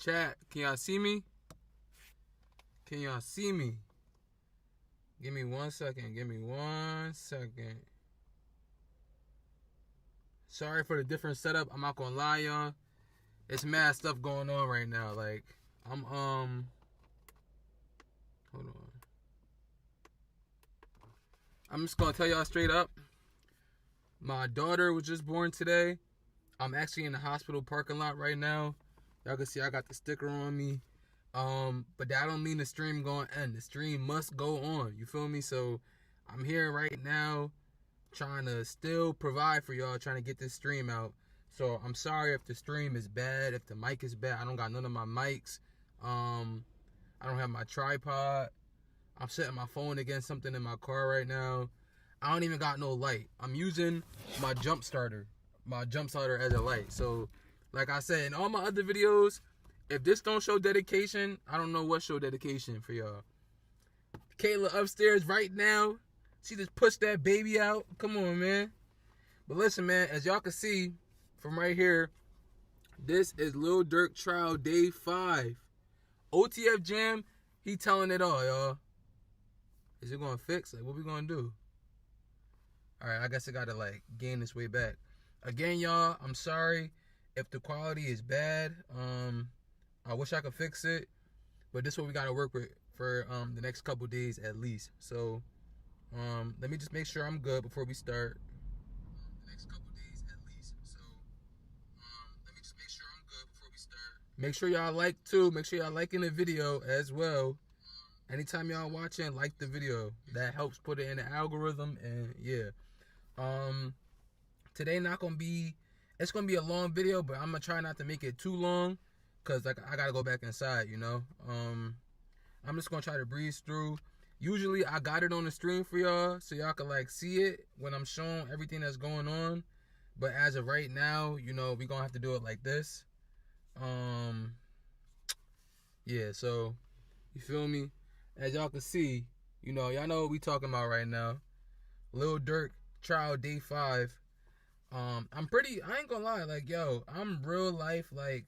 Chat, can y'all see me? Can y'all see me? Give me 1 second. Give me 1 second. Sorry for the different setup. I'm not gonna lie, y'all. It's mad stuff going on right now. Like, I'm hold on. I'm just gonna tell y'all straight up. My daughter was just born today. I'm actually in the hospital parking lot right now. Y'all can see I got the sticker on me. But that don't mean the stream gonna end. The stream must go on. You feel me? So I'm here right now trying to still provide for y'all, trying to get this stream out. So I'm sorry if the stream is bad, if the mic is bad. I don't got none of my mics. I don't have my tripod. I'm setting my phone against something in my car right now. I don't even got no light. I'm using my jump starter as a light. So like I said in all my other videos, if this don't show dedication, I don't know what show dedication for y'all. Kayla upstairs right now. She just pushed that baby out. Come on, man. But listen, man, as y'all can see from right here, this is Lil Durk trial day 5. OTF Jam, he telling it all, y'all. Is it gonna fix? Like, what we gonna do? Alright, I guess I gotta like gain this way back. Again, y'all, I'm sorry if the quality is bad. I wish I could fix it, but this is what we gotta work with for the next couple days at least. So let me just make sure I'm good before we start. Make sure y'all like too. Make sure y'all liking the video as well. Anytime y'all watching, like the video. That helps put it in the algorithm. And yeah. Today it's gonna be a long video, but I'm gonna try not to make it too long, cause like I gotta go back inside, you know. I'm just gonna try to breeze through. Usually I got it on the stream for y'all, so y'all can like see it when I'm showing everything that's going on. But as of right now, you know, we gonna have to do it like this. Yeah, so you feel me? As y'all can see, you know, y'all know what we talking about right now. Lil Durk trial day 5. I ain't gonna lie, like, yo, I'm real life, like,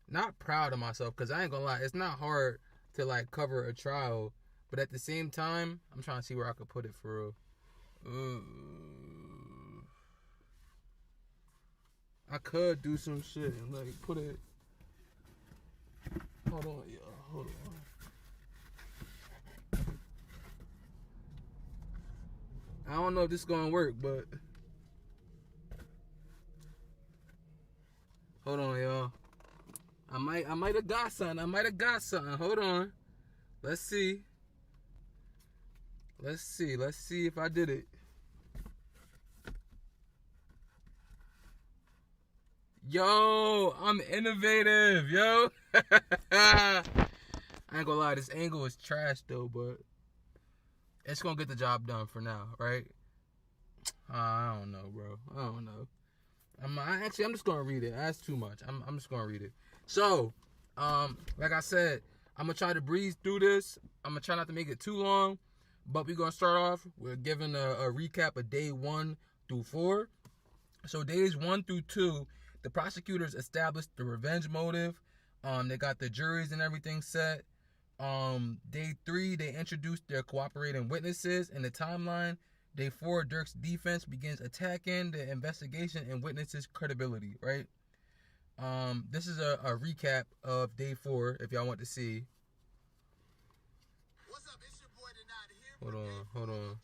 not proud of myself, because I ain't gonna lie, it's not hard to, like, cover a trial, but at the same time, I'm trying to see where I could put it for real. I could do some shit and, like, put it, hold on, y'all, hold on. I don't know if this is gonna work, but hold on, y'all. I might have got something. Hold on. Let's see if I did it. Yo, I'm innovative, yo. I ain't gonna lie, this angle is trash though, but it's gonna get the job done for now, right? I don't know, bro. I don't know. I'm just gonna read it. That's too much. I'm just gonna read it. So, like I said, I'm gonna try to breeze through this. I'm gonna try not to make it too long, but we're gonna start off. We're giving a recap of day 1 through 4. So days 1 through 2, the prosecutors established the revenge motive. They got the juries and everything set. Day 3, they introduced their cooperating witnesses in the timeline. Day 4, Durk's defense begins attacking the investigation and witnesses' credibility, right? This is a recap of day 4, if y'all want to see. What's up? It's your boy Denat here. Hold on.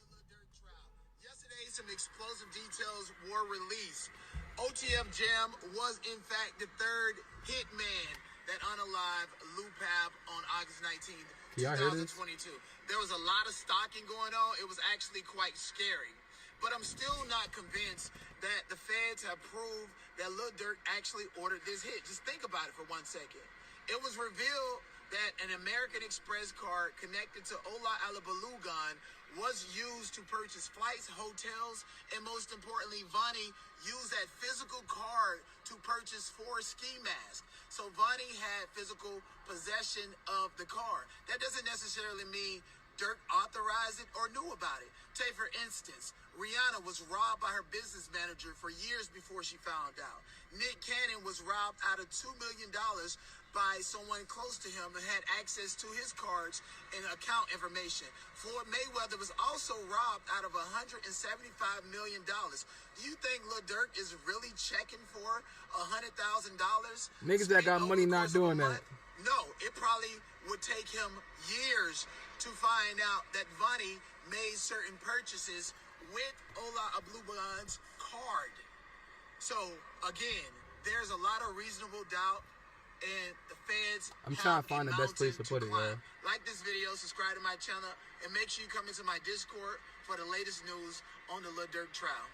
Yesterday, some explosive details were released. OTF Jam was, in fact, the third hitman that unalived Lou Pab on August 19th, 2022. There was a lot of stalking going on. It was actually quite scary. But I'm still not convinced that the feds have proved that Lil Durk actually ordered this hit. Just think about it for 1 second. It was revealed that an American Express card connected to Ola Alabalugan was used to purchase flights, hotels, and most importantly, Vonnie used that physical card to purchase 4 ski masks. So Vonnie had physical possession of the card. That doesn't necessarily mean Durk authorized it or knew about it. Take, for instance, Rihanna was robbed by her business manager for years before she found out. Nick Cannon was robbed out of $2 million by someone close to him that had access to his cards and account information. Floyd Mayweather was also robbed out of $175 million. Do you think Lil Durk is really checking for $100,000? Niggas that got money not doing that. No, it probably would take him years to find out that Vonnie made certain purchases with Ola Abluban's card. So, again, there's a lot of reasonable doubt, and the feds I'm trying to find the best place to put it, man. Like this video, subscribe to my channel, and make sure you come into my Discord for the latest news on the Lil Durk trial.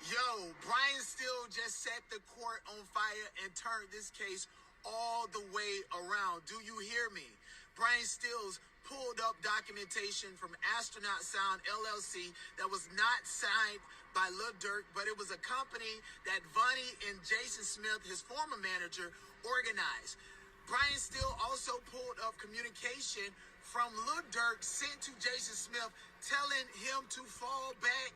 Yo, Brian Steele just set the court on fire and turned this case all the way around. Do you hear me? Brian Steele's pulled up documentation from Astronaut Sound LLC that was not signed by Lil Durk, but it was a company that Vonnie and Jason Smith, his former manager, organized. Brian Steele also pulled up communication from Lil Durk sent to Jason Smith telling him to fall back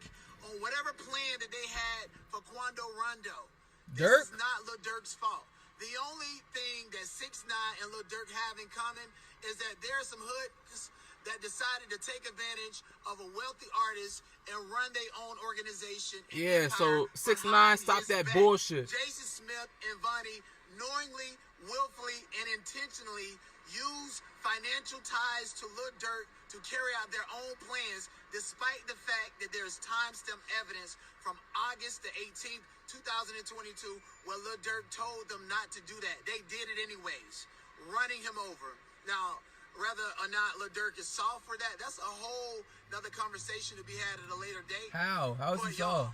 on whatever plan that they had for Quando Rondo. Durk? This is not Lil Durk's fault. The only thing that 6ix9ine and Lil Durk have in common is that there are some hoods that decided to take advantage of a wealthy artist and run their own organization. Yeah, so 6ix9ine, stop that bullshit. Jason Smith and Vonnie knowingly, willfully, and intentionally use financial ties to Lil Durk to carry out their own plans, despite the fact that there's timestamp evidence from August the 18th, 2022, where Lil Durk told them not to do that. They did it anyways, running him over. Now, whether or not Lil Durk is soft for that, that's a whole another conversation to be had at a later date. How is he soft?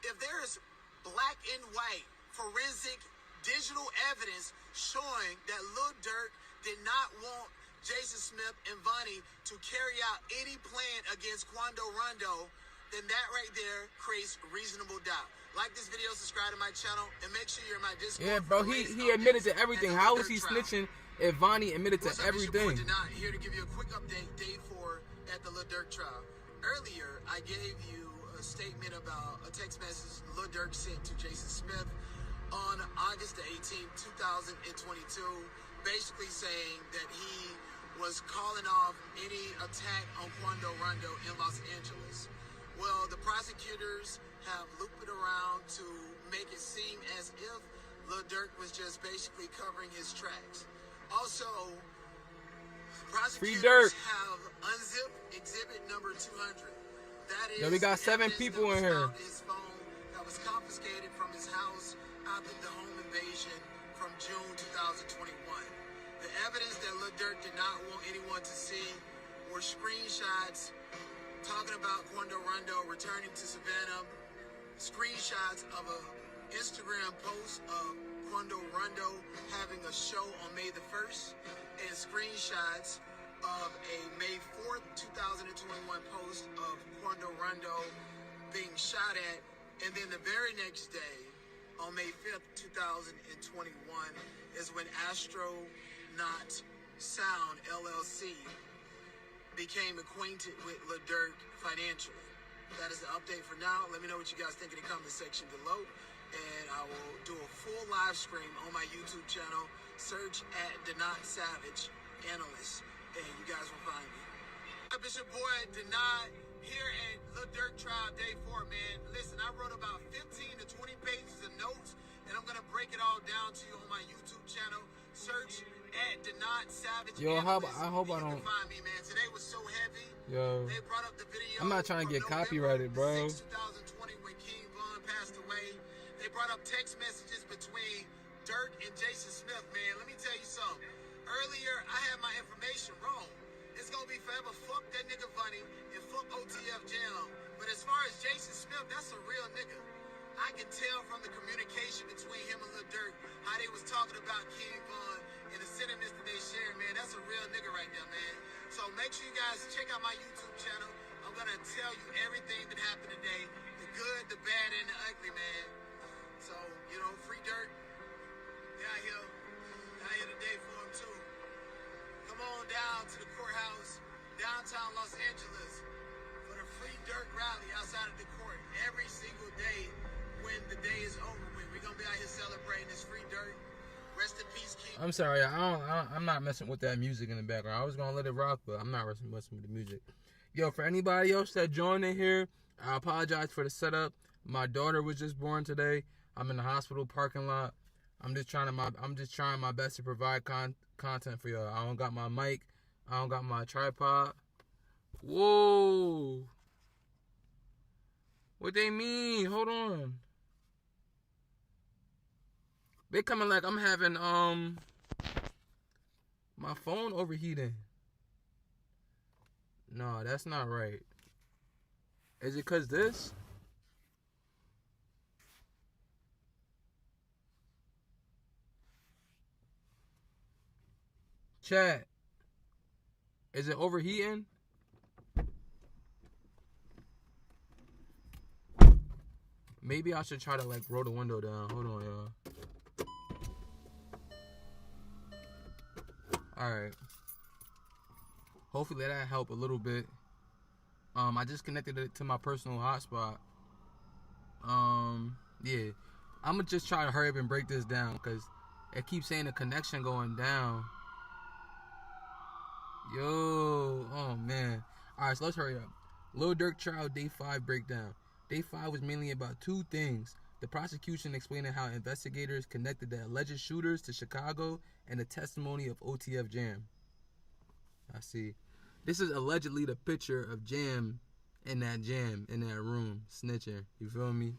If there's black and white forensic digital evidence showing that Lil Durk did not want Jason Smith and Vonnie to carry out any plan against Quando Rondo, then that right there creates reasonable doubt. Like this video, subscribe to my channel, and make sure you're in my Discord. Yeah, bro, he admitted to everything. How is he snitching if Vonnie admitted to everything? Here to give you a quick update, day 4 at the Lil Durk trial. Earlier, I gave you a statement about a text message Lil Durk sent to Jason Smith on August the 18th, 2022, basically saying that he was calling off any attack on Quando Rondo in Los Angeles. Well, the prosecutors have looped it around to make it seem as if Lil Durk was just basically covering his tracks. Also, prosecutors have unzipped exhibit number 200. That is, we got 7 people in here. His phone that was confiscated from his house after the home invasion from June 2021. The evidence that Lil Durk did not want anyone to see were screenshots talking about Quando Rondo returning to Savannah, screenshots of an Instagram post of Quando Rondo having a show on May the 1st, and screenshots of a May 4th, 2021 post of Quando Rondo being shot at, and then the very next day, on May 5th, 2021, is when Astronaut Sound LLC became acquainted with Lil Durk financially. That is the update for now. Let me know what you guys think in the comment section below, and I will do a full live stream on my YouTube channel. Search at Denot Savage Analyst, and you guys will find me. It's your boy Denot here at Lil Durk trial day 4, man. Listen, I wrote about 15 to 20 pages of notes, and I'm gonna break it all down to you on my YouTube channel. Search at Denot Savage Analyst. I hope I don't find me, man. Today was so heavy. Yo, they brought up the video. I'm not trying to get copyrighted, bro. 2020, when King Von passed away. They brought up text messages between Durk and Jason Smith, man. Let me tell you something. Earlier, I had my information wrong. It's gonna be forever. Fuck that nigga Vonnie and fuck OTF Jam. But as far as Jason Smith, that's a real nigga. I can tell from the communication between him and Lil Durk how they was talking about King Von and the sentiments that they shared, man. That's a real nigga right there, man. So make sure you guys check out my YouTube channel. I'm gonna tell you everything that happened today, the good, the bad, and the ugly, man. So, you know, free Durk. They out here today for him too. Come on down to the courthouse downtown Los Angeles for the Free Durk rally outside of the court every single day when the day is over with. We're going to be out here celebrating this Free Durk. Rest in peace, King. I'm sorry, I'm not messing with that music in the background. I was gonna let it rock, but I'm not messing with the music. Yo, for anybody else that joined in here, I apologize for the setup. My daughter was just born today. I'm in the hospital parking lot. I'm just trying my best to provide content for y'all. I don't got my mic. I don't got my tripod. Whoa. What they mean? Hold on. They coming like I'm having my phone overheating. No, that's not right. Is it cause this? Chat. Is it overheating? Maybe I should try to like roll the window down. Hold on, y'all. Alright. Hopefully that'll help a little bit. I just connected it to my personal hotspot. Yeah. I'm gonna just try to hurry up and break this down because it keeps saying the connection going down. Yo, oh man. Alright, so let's hurry up. Lil Durk trial day 5 breakdown. Day 5 was mainly about two things. The prosecution explaining how investigators connected the alleged shooters to Chicago and the testimony of OTF Jam. I see. This is allegedly the picture of Jam in that room, snitching. You feel me?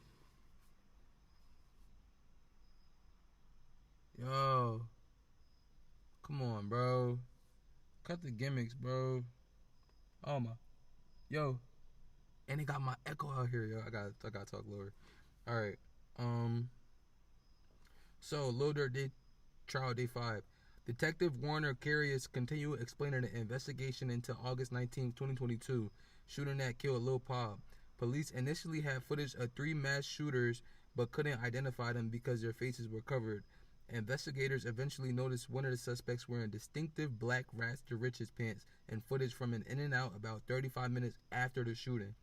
Yo. Come on, bro. Cut the gimmicks, bro. Oh my. Yo. And they got my echo out here, yo. I gotta talk lower. Alright. So Lil Durk trial day 5. Detective Warner Carius continued explaining the investigation until August 19, 2022, shooting that killed Lil Pop. Police initially had footage of 3 mass shooters but couldn't identify them because their faces were covered. Investigators eventually noticed one of the suspects wearing distinctive black Rats to Riches pants and footage from an In-N-Out about 35 minutes after the shooting.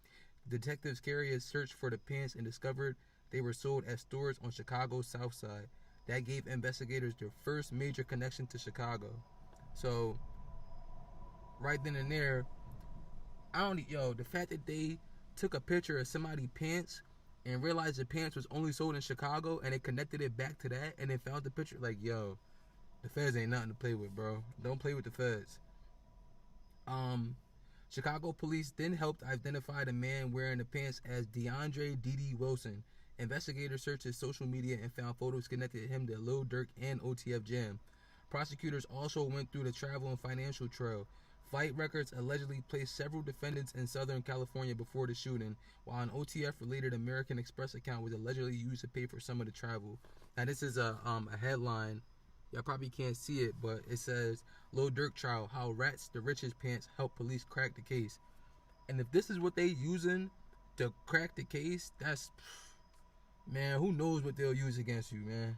Detectives Carius searched for the pants and discovered they were sold at stores on Chicago's South Side. That gave investigators their first major connection to Chicago. So, right then and there, the fact that they took a picture of somebody's pants and realized the pants was only sold in Chicago and they connected it back to that and they found the picture, like, yo, the feds ain't nothing to play with, bro. Don't play with the feds. Chicago police then helped identify the man wearing the pants as DeAndre D.D. Wilson. Investigators searched his social media and found photos connected him to Lil Durk and OTF Jam. Prosecutors also went through the travel and financial trail. Flight records allegedly placed several defendants in Southern California before the shooting, while an OTF-related American Express account was allegedly used to pay for some of the travel. Now, this is a headline. Y'all probably can't see it, but it says, Lil Durk trial, how Rats to Riches pants help police crack the case. And if this is what they using to crack the case, that's... Man, who knows what they'll use against you, man.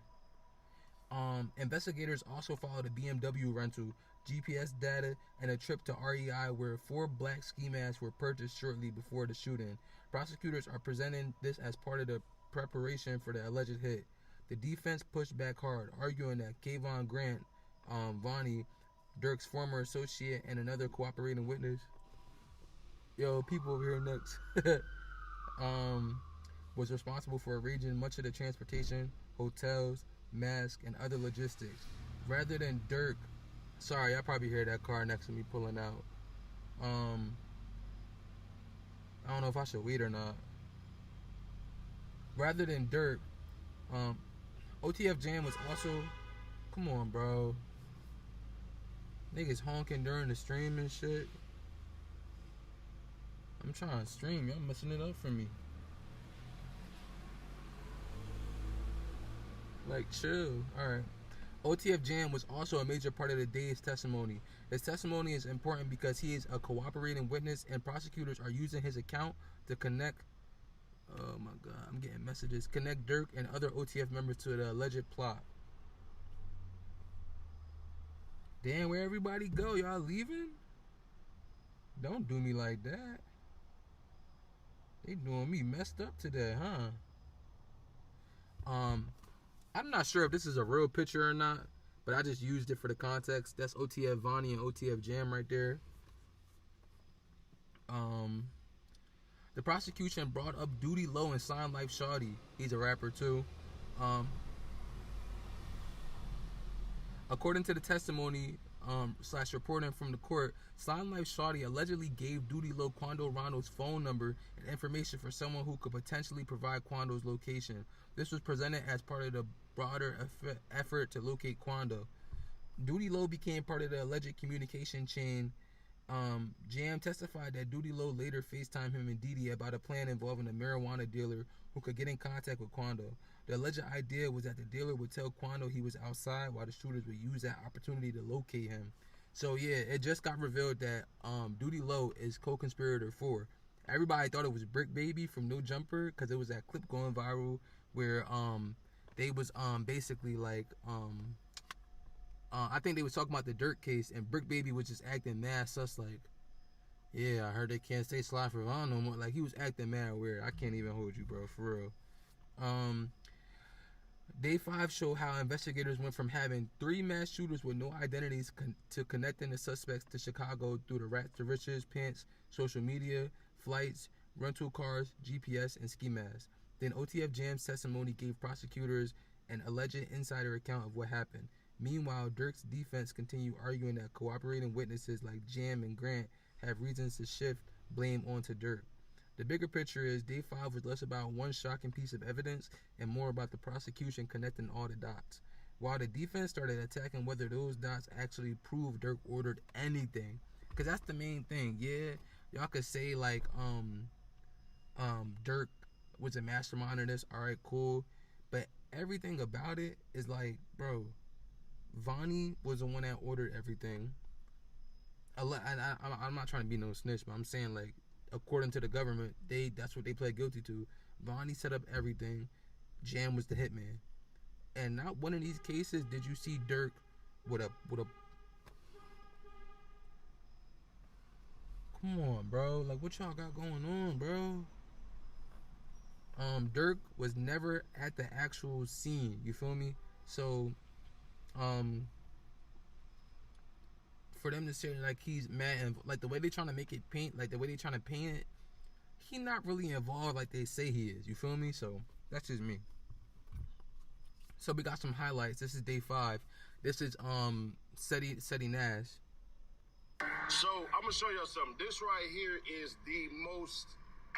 Investigators also followed a BMW rental, GPS data, and a trip to REI where 4 black ski masks were purchased shortly before the shooting. Prosecutors are presenting this as part of the preparation for the alleged hit. The defense pushed back hard, arguing that Kayvon Grant, Vonnie, Durk's former associate and another cooperating witness, people over here next, was responsible for arranging much of the transportation, hotels, masks, and other logistics. Rather than Durk, sorry, I probably hear that car next to me pulling out. I don't know if I should wait or not. Rather than Durk, OTF Jam was also, come on, bro. Niggas honking during the stream and shit. I'm trying to stream, y'all messing it up for me. Like, chill. Alright. OTF Jam was also a major part of the day's testimony. His testimony is important because he is a cooperating witness and prosecutors are using his account to connect, oh my god, I'm getting messages, connect Durk and other OTF members to the alleged plot. Damn, where everybody go? Y'all leaving? Don't do me like that. They doing me messed up today, huh? I'm not sure if this is a real picture or not, but I just used it for the context. That's OTF Vonnie and OTF Jam right there. Um, the prosecution brought up Duty Low and Sign Life Shawty. He's a rapper too. Um, According to the testimony slash reporting from the court, Sign Life Shawty allegedly gave Duty Low Quando Rondo's phone number and information for someone who could potentially provide Quando's location. This was presented as part of the broader effort to locate Quando. Duty Low became part of the alleged communication chain. Jam testified that Duty Low later FaceTimed him and Didi about a plan involving a marijuana dealer who could get in contact with Quando. The alleged idea was that the dealer would tell Quando he was outside while the shooters would use that opportunity to locate him. So yeah, it just got revealed that Duty Low is co-conspirator 4. Everybody thought it was Brick Baby from No Jumper because it was that clip going viral where they was basically like I think they was talking about the Durk case, and Brick Baby was just acting mad sus like, yeah, I heard they can't say Sly for Von no more. Like, he was acting mad weird. I can't even hold you, bro, for real. Day 5 showed how investigators went from having 3 mass shooters with no identities to connecting the suspects to Chicago through the Rats to Riches, Pants, social media, flights, rental cars, GPS, and ski masks. Then OTF Jam's testimony gave prosecutors an alleged insider account of what happened. Meanwhile, Durk's defense continued arguing that cooperating witnesses like Jam and Grant have reasons to shift blame onto Durk. The bigger picture is Day 5 was less about one shocking piece of evidence and more about the prosecution connecting all the dots. While the defense started attacking whether those dots actually prove Durk ordered anything. Because that's the main thing. Yeah, y'all could say like Durk was a mastermind of this. Alright, cool. But everything about it is like, bro, Vonnie was the one that ordered everything. I'm not trying to be no snitch, but I'm saying like, according to the government, that's what they pled guilty to. Vonnie set up everything. Jam was the hitman. And not one of these cases did you see Durk with a come on, bro. Like, what y'all got going on, bro? Durk was never at the actual scene. You feel me? So, for them to say like he's mad and like the way they trying to make it paint, like the way they trying to paint it, he not really involved like they say he is. You feel me? So that's just me. So we got some highlights. This is Day 5. This is Seti Nash. So I'm gonna show y'all something. This right here is the most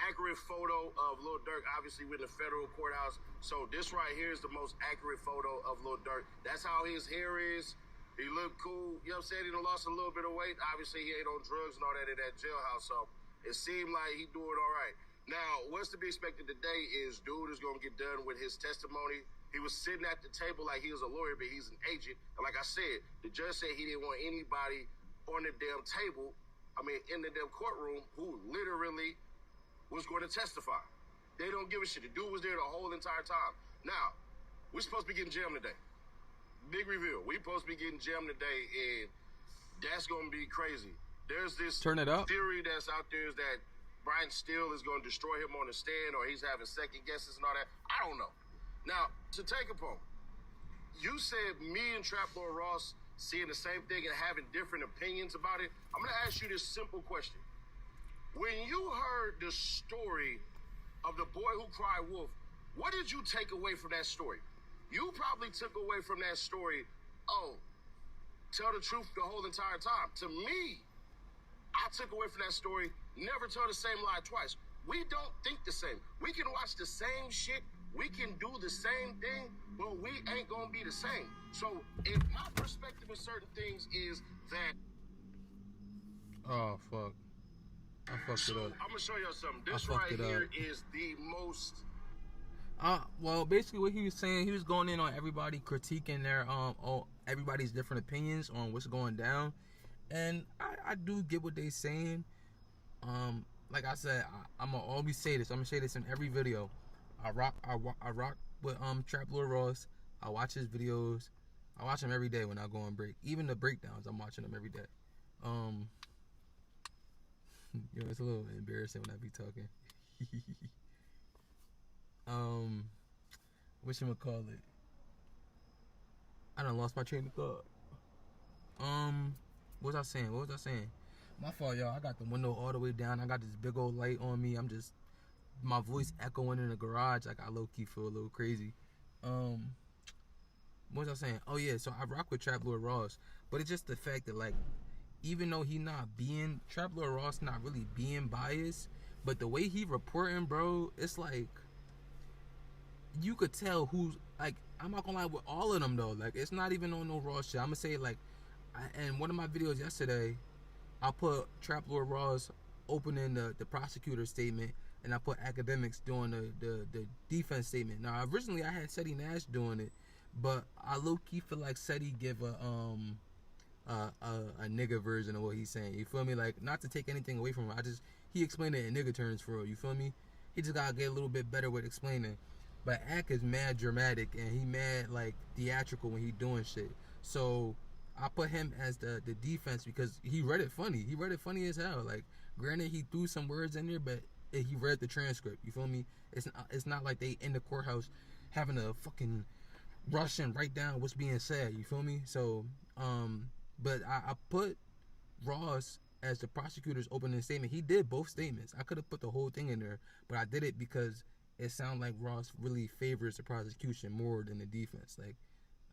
accurate photo of Lil Durk. Obviously, we're in the federal courthouse. So this right here is the most accurate photo of Lil Durk. That's how his hair is. He looked cool. You know what I'm saying? He done lost a little bit of weight. Obviously, he ain't on drugs and all that in that jailhouse. So it seemed like he doing all right. Now, what's to be expected today is dude is going to get done with his testimony. He was sitting at the table like he was a lawyer, but he's an agent. And like I said, the judge said he didn't want anybody on the damn table, in the damn courtroom, who literally was going to testify. They don't give a shit. The dude was there the whole entire time. Now, we're supposed to be getting jammed today. Big reveal. We supposed to be getting jammed today, and that's going to be crazy. There's this theory that's out there is that Brian Steele is going to destroy him on the stand, or he's having second guesses and all that. I don't know. Now, to take a point, you said me and Trap Lord Ross seeing the same thing and having different opinions about it. I'm going to ask you this simple question. When you heard the story of the boy who cried wolf, what did you take away from that story? You probably took away from that story, tell the truth the whole entire time. To me, I took away from that story, never tell the same lie twice. We don't think the same. We can watch the same shit, we can do the same thing, but we ain't gonna be the same. So, if my perspective of certain things is that... Oh, fuck. I fucked it up. I'm gonna show y'all something. This right here is the most... Well, basically what he was saying, he was going in on everybody critiquing their everybody's different opinions on what's going down, and I do get what they saying. Like I said, I'm gonna always say this. I'm gonna say this in every video. I rock with Trap Lord Ross. I watch his videos. I watch them every day when I go on break. Even the breakdowns, I'm watching them every day. Yo, it's a little embarrassing when I be talking. Whatchamacallit? I done lost my train of thought. What was I saying? My fault, y'all. I got the window all the way down. I got this big old light on me. My voice echoing in the garage. Like, I low-key feel a little crazy. What was I saying? Oh, yeah, so I rock with Trap Lord Ross. But it's just the fact that, like, even though Trap Lord Ross not really being biased, but the way he reporting, bro, it's like, you could tell who's, like, I'm not gonna lie with all of them, though. Like, it's not even on no Ross shit. I'm gonna say, like, in one of my videos yesterday, I put Trap Lord Ross opening the prosecutor's statement, and I put academics doing the defense statement. Now, originally I had Seti Nash doing it, but I low-key feel like Seti give a nigga version of what he's saying. You feel me? Like, not to take anything away from him. He explained it in nigga terms for real. You feel me? He just gotta get a little bit better with explaining. But Ak is mad dramatic and he mad like theatrical when he doing shit. So I put him as the defense because he read it funny. He read it funny as hell. Like, granted, he threw some words in there, but he read the transcript. You feel me? It's not like they in the courthouse having to fucking rush and write down what's being said. You feel me? So, but I put Ross as the prosecutor's opening statement. He did both statements. I could have put the whole thing in there, but I did it because it sounded like Ross really favors the prosecution more than the defense. Like,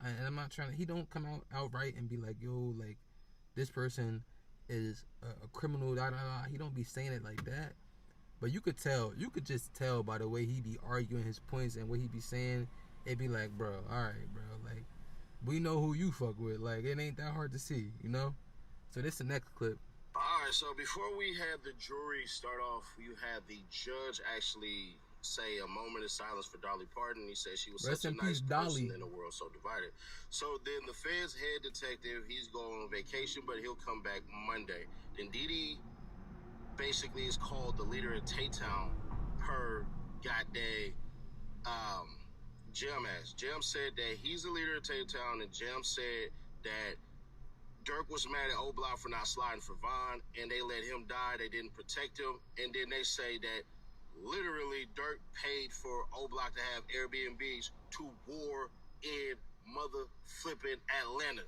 and I'm not trying to, he don't come out outright and be like, yo, like, this person is a criminal, da da da. He don't be saying it like that. But you could just tell by the way he be arguing his points and what he be saying. It be like, bro, alright, bro, like, we know who you fuck with. Like, it ain't that hard to see, you know? So this the next clip. Alright, so before we had the jury start off, you had the judge actually say a moment of silence for Dolly Parton. He said she was Rest such a in nice peace, person Dolly. in a world so divided. So then the Fed's head detective, he's going on vacation, but he'll come back Monday. Then Didi basically is called the leader of Tay-Town per goddamn Jim ass. Jim said that he's the leader of Tay-Town, and Jim said that Durk was mad at O Block for not sliding for Von, and they let him die. They didn't protect him. And then they say that literally Durk paid for O Block to have Airbnbs to war in mother flipping Atlanta.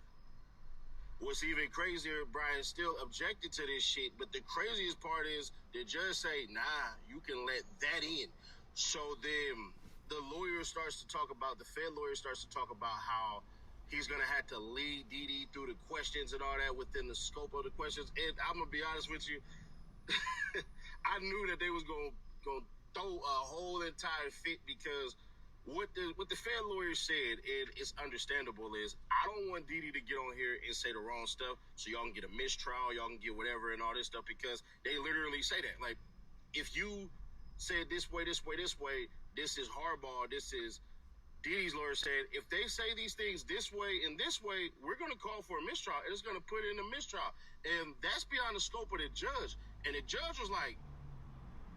What's even crazier, Brian still objected to this shit, but the craziest part is the judge say, nah, you can let that in. So then the Fed lawyer starts to talk about how he's going to have to lead Didi through the questions and all that within the scope of the questions. And I'm going to be honest with you, I knew that they was going to throw a whole entire fit because what the Fed lawyer said, and it's understandable, is I don't want Didi to get on here and say the wrong stuff so y'all can get a mistrial, y'all can get whatever and all this stuff, because they literally say that. Like, if you said this way, this is hardball, this is Didi's lawyer said, if they say these things this way and this way, we're going to call for a mistrial, and it's going to put in a mistrial. And that's beyond the scope of the judge. And the judge was like,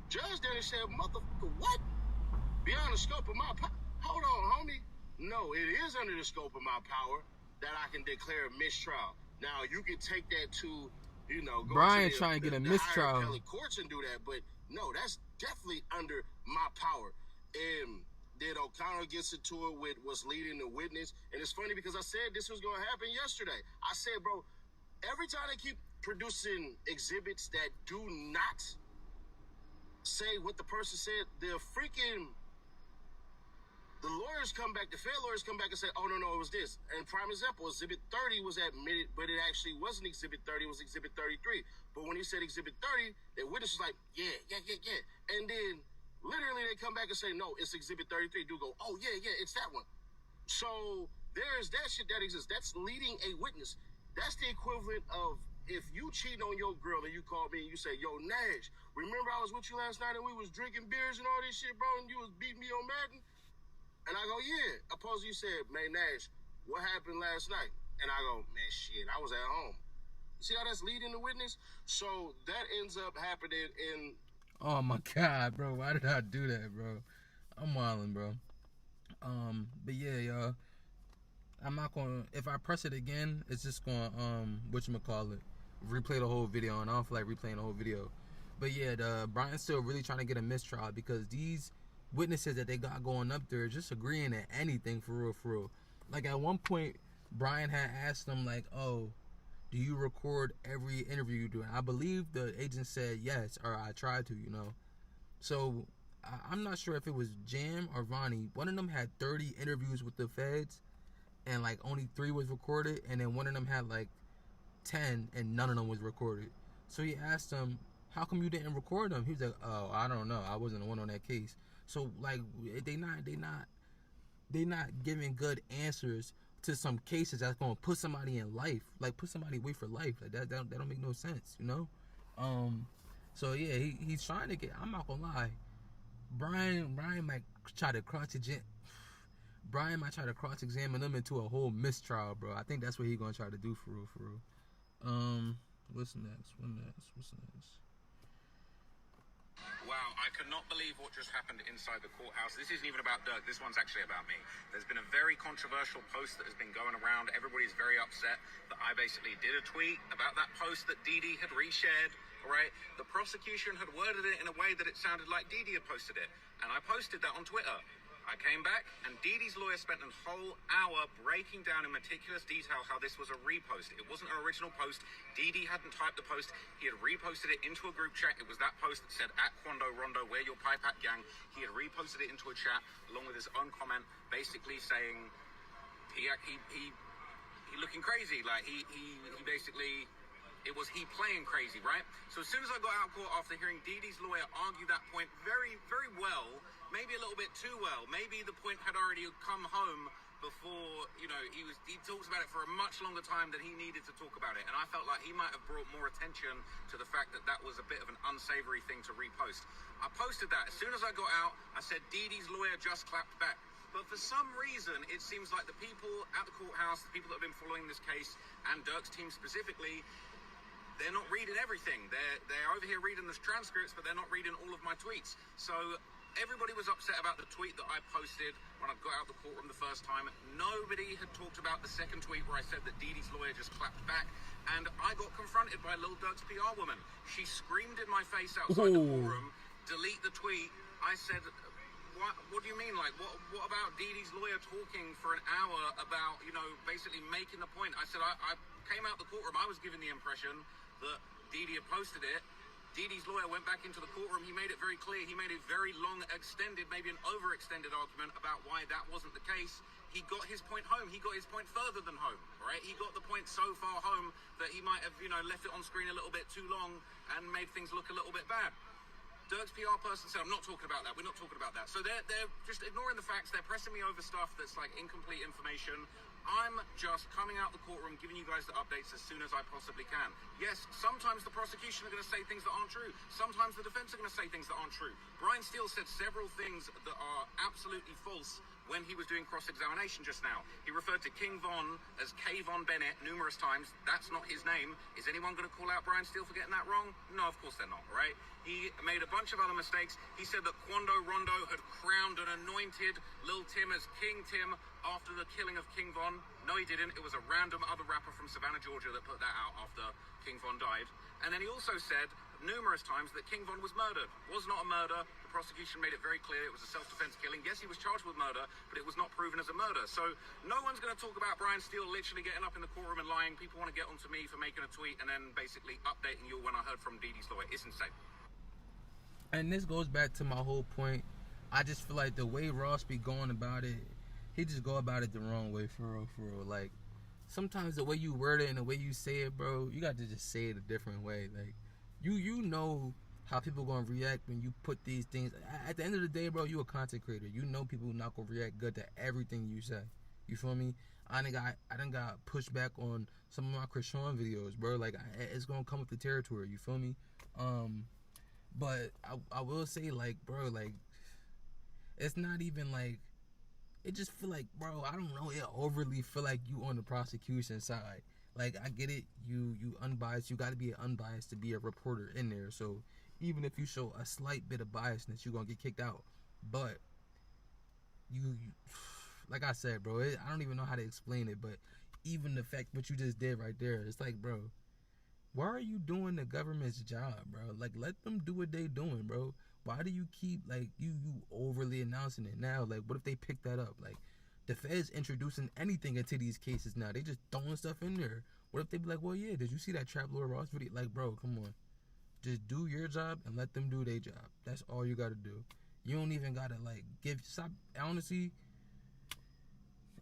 Judge Danny said, motherfucker, what? Beyond the scope of my power? Hold on, homie. No, it is under the scope of my power that I can declare a mistrial. Now, you can take that to, go Brian to trying to get a the mistrial. higher appellate courts and do that, but no, that's definitely under my power. And then O'Connell gets into it with what's leading the witness. And it's funny because I said this was going to happen yesterday. I said, bro, every time they keep producing exhibits that do not say what the person said, the lawyers come back, the Fed lawyers come back and say, oh, no, it was this. And prime example, Exhibit 30 was admitted, but it actually wasn't Exhibit 30, it was Exhibit 33. But when he said Exhibit 30, the witness was like, yeah. And then literally they come back and say, no, it's Exhibit 33. Dude go, oh, yeah, it's that one. So there's that shit that exists. That's leading a witness. That's the equivalent of if you cheat on your girl and you call me and you say, yo, Nash, remember I was with you last night and we was drinking beers and all this shit, bro, and you was beating me on Madden? And I go, yeah. Opposed, you said, man, Nash, what happened last night? And I go, man, shit, I was at home. See how that's leading the witness? So that ends up happening in... Oh, my God, bro. Why did I do that, bro? I'm wilding, bro. But yeah, y'all. I'm not going to... If I press it again, it's just going to, whatchamacallit, replay the whole video. And I don't feel like replaying the whole video. But yeah, Brian's still really trying to get a mistrial because these witnesses that they got going up there just agreeing to anything for real, for real. Like at one point, Brian had asked them like, "Oh, do you record every interview you do?" And I believe the agent said yes, or I tried to, you know. So I'm not sure if it was Jam or Ronnie. One of them had 30 interviews with the feds, and like only 3 was recorded, and then one of them had like 10, and none of them was recorded. So he asked him, "How come you didn't record them?" He was like, "Oh, I don't know. I wasn't the one on that case." So like they not giving good answers to some cases that's gonna put somebody in life, like put somebody away for life. Like that don't make no sense, you know. So yeah, he's trying to get. I'm not gonna lie. Brian might try to cross-examine them into a whole mistrial, bro. I think that's what he's gonna try to do for real, for real. What's next? What's next? Wow, I cannot believe what just happened inside the courthouse. This isn't even about Durk. This one's actually about me. There's been a very controversial post that has been going around. Everybody's very upset that I basically did a tweet about that post that Didi had reshared, right? The prosecution had worded it in a way that it sounded like Didi had posted it. And I posted that on Twitter. I came back, and Didi's lawyer spent a whole hour breaking down in meticulous detail how this was a repost. It wasn't an original post. Didi hadn't typed the post. He had reposted it into a group chat. It was that post that said, @Quando Rondo, we're your pipe hat gang. He had reposted it into a chat along with his own comment, basically saying he looking crazy. Like he basically, it was he playing crazy, right? So as soon as I got out of court after hearing Didi's lawyer argue that point very, very well, maybe a little bit too well, maybe the point had already come home before, you know, he talks about it for a much longer time than he needed to talk about it. And I felt like he might have brought more attention to the fact that that was a bit of an unsavory thing to repost. I posted that. As soon as I got out, I said Didi's lawyer just clapped back. But for some reason, it seems like the people at the courthouse, the people that have been following this case, and Durk's team specifically, they're not reading everything. They're over here reading the transcripts, but they're not reading all of my tweets. So everybody was upset about the tweet that I posted when I got out of the courtroom the first time. Nobody had talked about the second tweet where I said that Didi's lawyer just clapped back. And I got confronted by Lil Durk's PR woman. She screamed in my face outside the courtroom, delete the tweet. I said, what do you mean? Like, what about Didi's lawyer talking for an hour about, you know, basically making the point? I said, I came out the courtroom. I was given the impression that Didi had posted it. Didi's lawyer went back into the courtroom. He made it very clear. He made a very long, extended, maybe an overextended argument about why that wasn't the case. He got his point home. He got his point further than home, right? He got the point so far home that he might have, you know, left it on screen a little bit too long and made things look a little bit bad. Durk's PR person said, I'm not talking about that. We're not talking about that. So they're just ignoring the facts. They're pressing me over stuff that's like incomplete information. I'm just coming out the courtroom, giving you guys the updates as soon as I possibly can. Yes, sometimes the prosecution are going to say things that aren't true. Sometimes the defense are going to say things that aren't true. Brian Steele said several things that are absolutely false when he was doing cross-examination just now. He referred to King Von as K. Von Bennett numerous times. That's not his name. Is anyone going to call out Brian Steele for getting that wrong? No, of course they're not, right? He made a bunch of other mistakes. He said that Quando Rondo had crowned and anointed Lil Tim as King Tim after the killing of King Von. No, he didn't. It was a random other rapper from Savannah, Georgia that put that out after King Von died. And then he also said numerous times that King Von was murdered. Was not a murder. The prosecution made it very clear it was a self-defense killing. Yes, he was charged with murder, but it was not proven as a murder. So no one's going to talk about Brian Steele literally getting up in the courtroom and lying. People want to get onto me for making a tweet and then basically updating you when I heard from Didi's lawyer. It's insane. And this goes back to my whole point. I just feel like the way Ross be going about it, he just go about it the wrong way, for real, for real. Like, sometimes the way you word it and the way you say it, bro, you got to just say it a different way. Like, you know how people gonna react when you put these things. At the end of the day, bro, you a content creator. You know people not gonna react good to everything you say. You feel me? I done got pushed back on some of my Krishan videos, bro. Like, it's gonna come with the territory. You feel me? But I will say, like, bro, like, it's not even like, it just feel like, bro, I don't know, it overly feel like you on the prosecution side. Like, I get it, you unbiased, you gotta be unbiased to be a reporter in there. So even if you show a slight bit of biasness, you're gonna get kicked out. But you like I said, bro, I don't even know how to explain it, but even the fact what you just did right there, it's like, bro, why are you doing the government's job, bro? Like, let them do what they doing, bro. Why do you keep, like, you overly announcing it now? Like, what if they pick that up? Like, the Feds introducing anything into these cases now. They just throwing stuff in there. What if they be like, well, yeah, did you see that Trap Lord Ross video? Like, bro, come on. Just do your job and let them do their job. That's all you got to do. You don't even got to, like, stop. Honestly,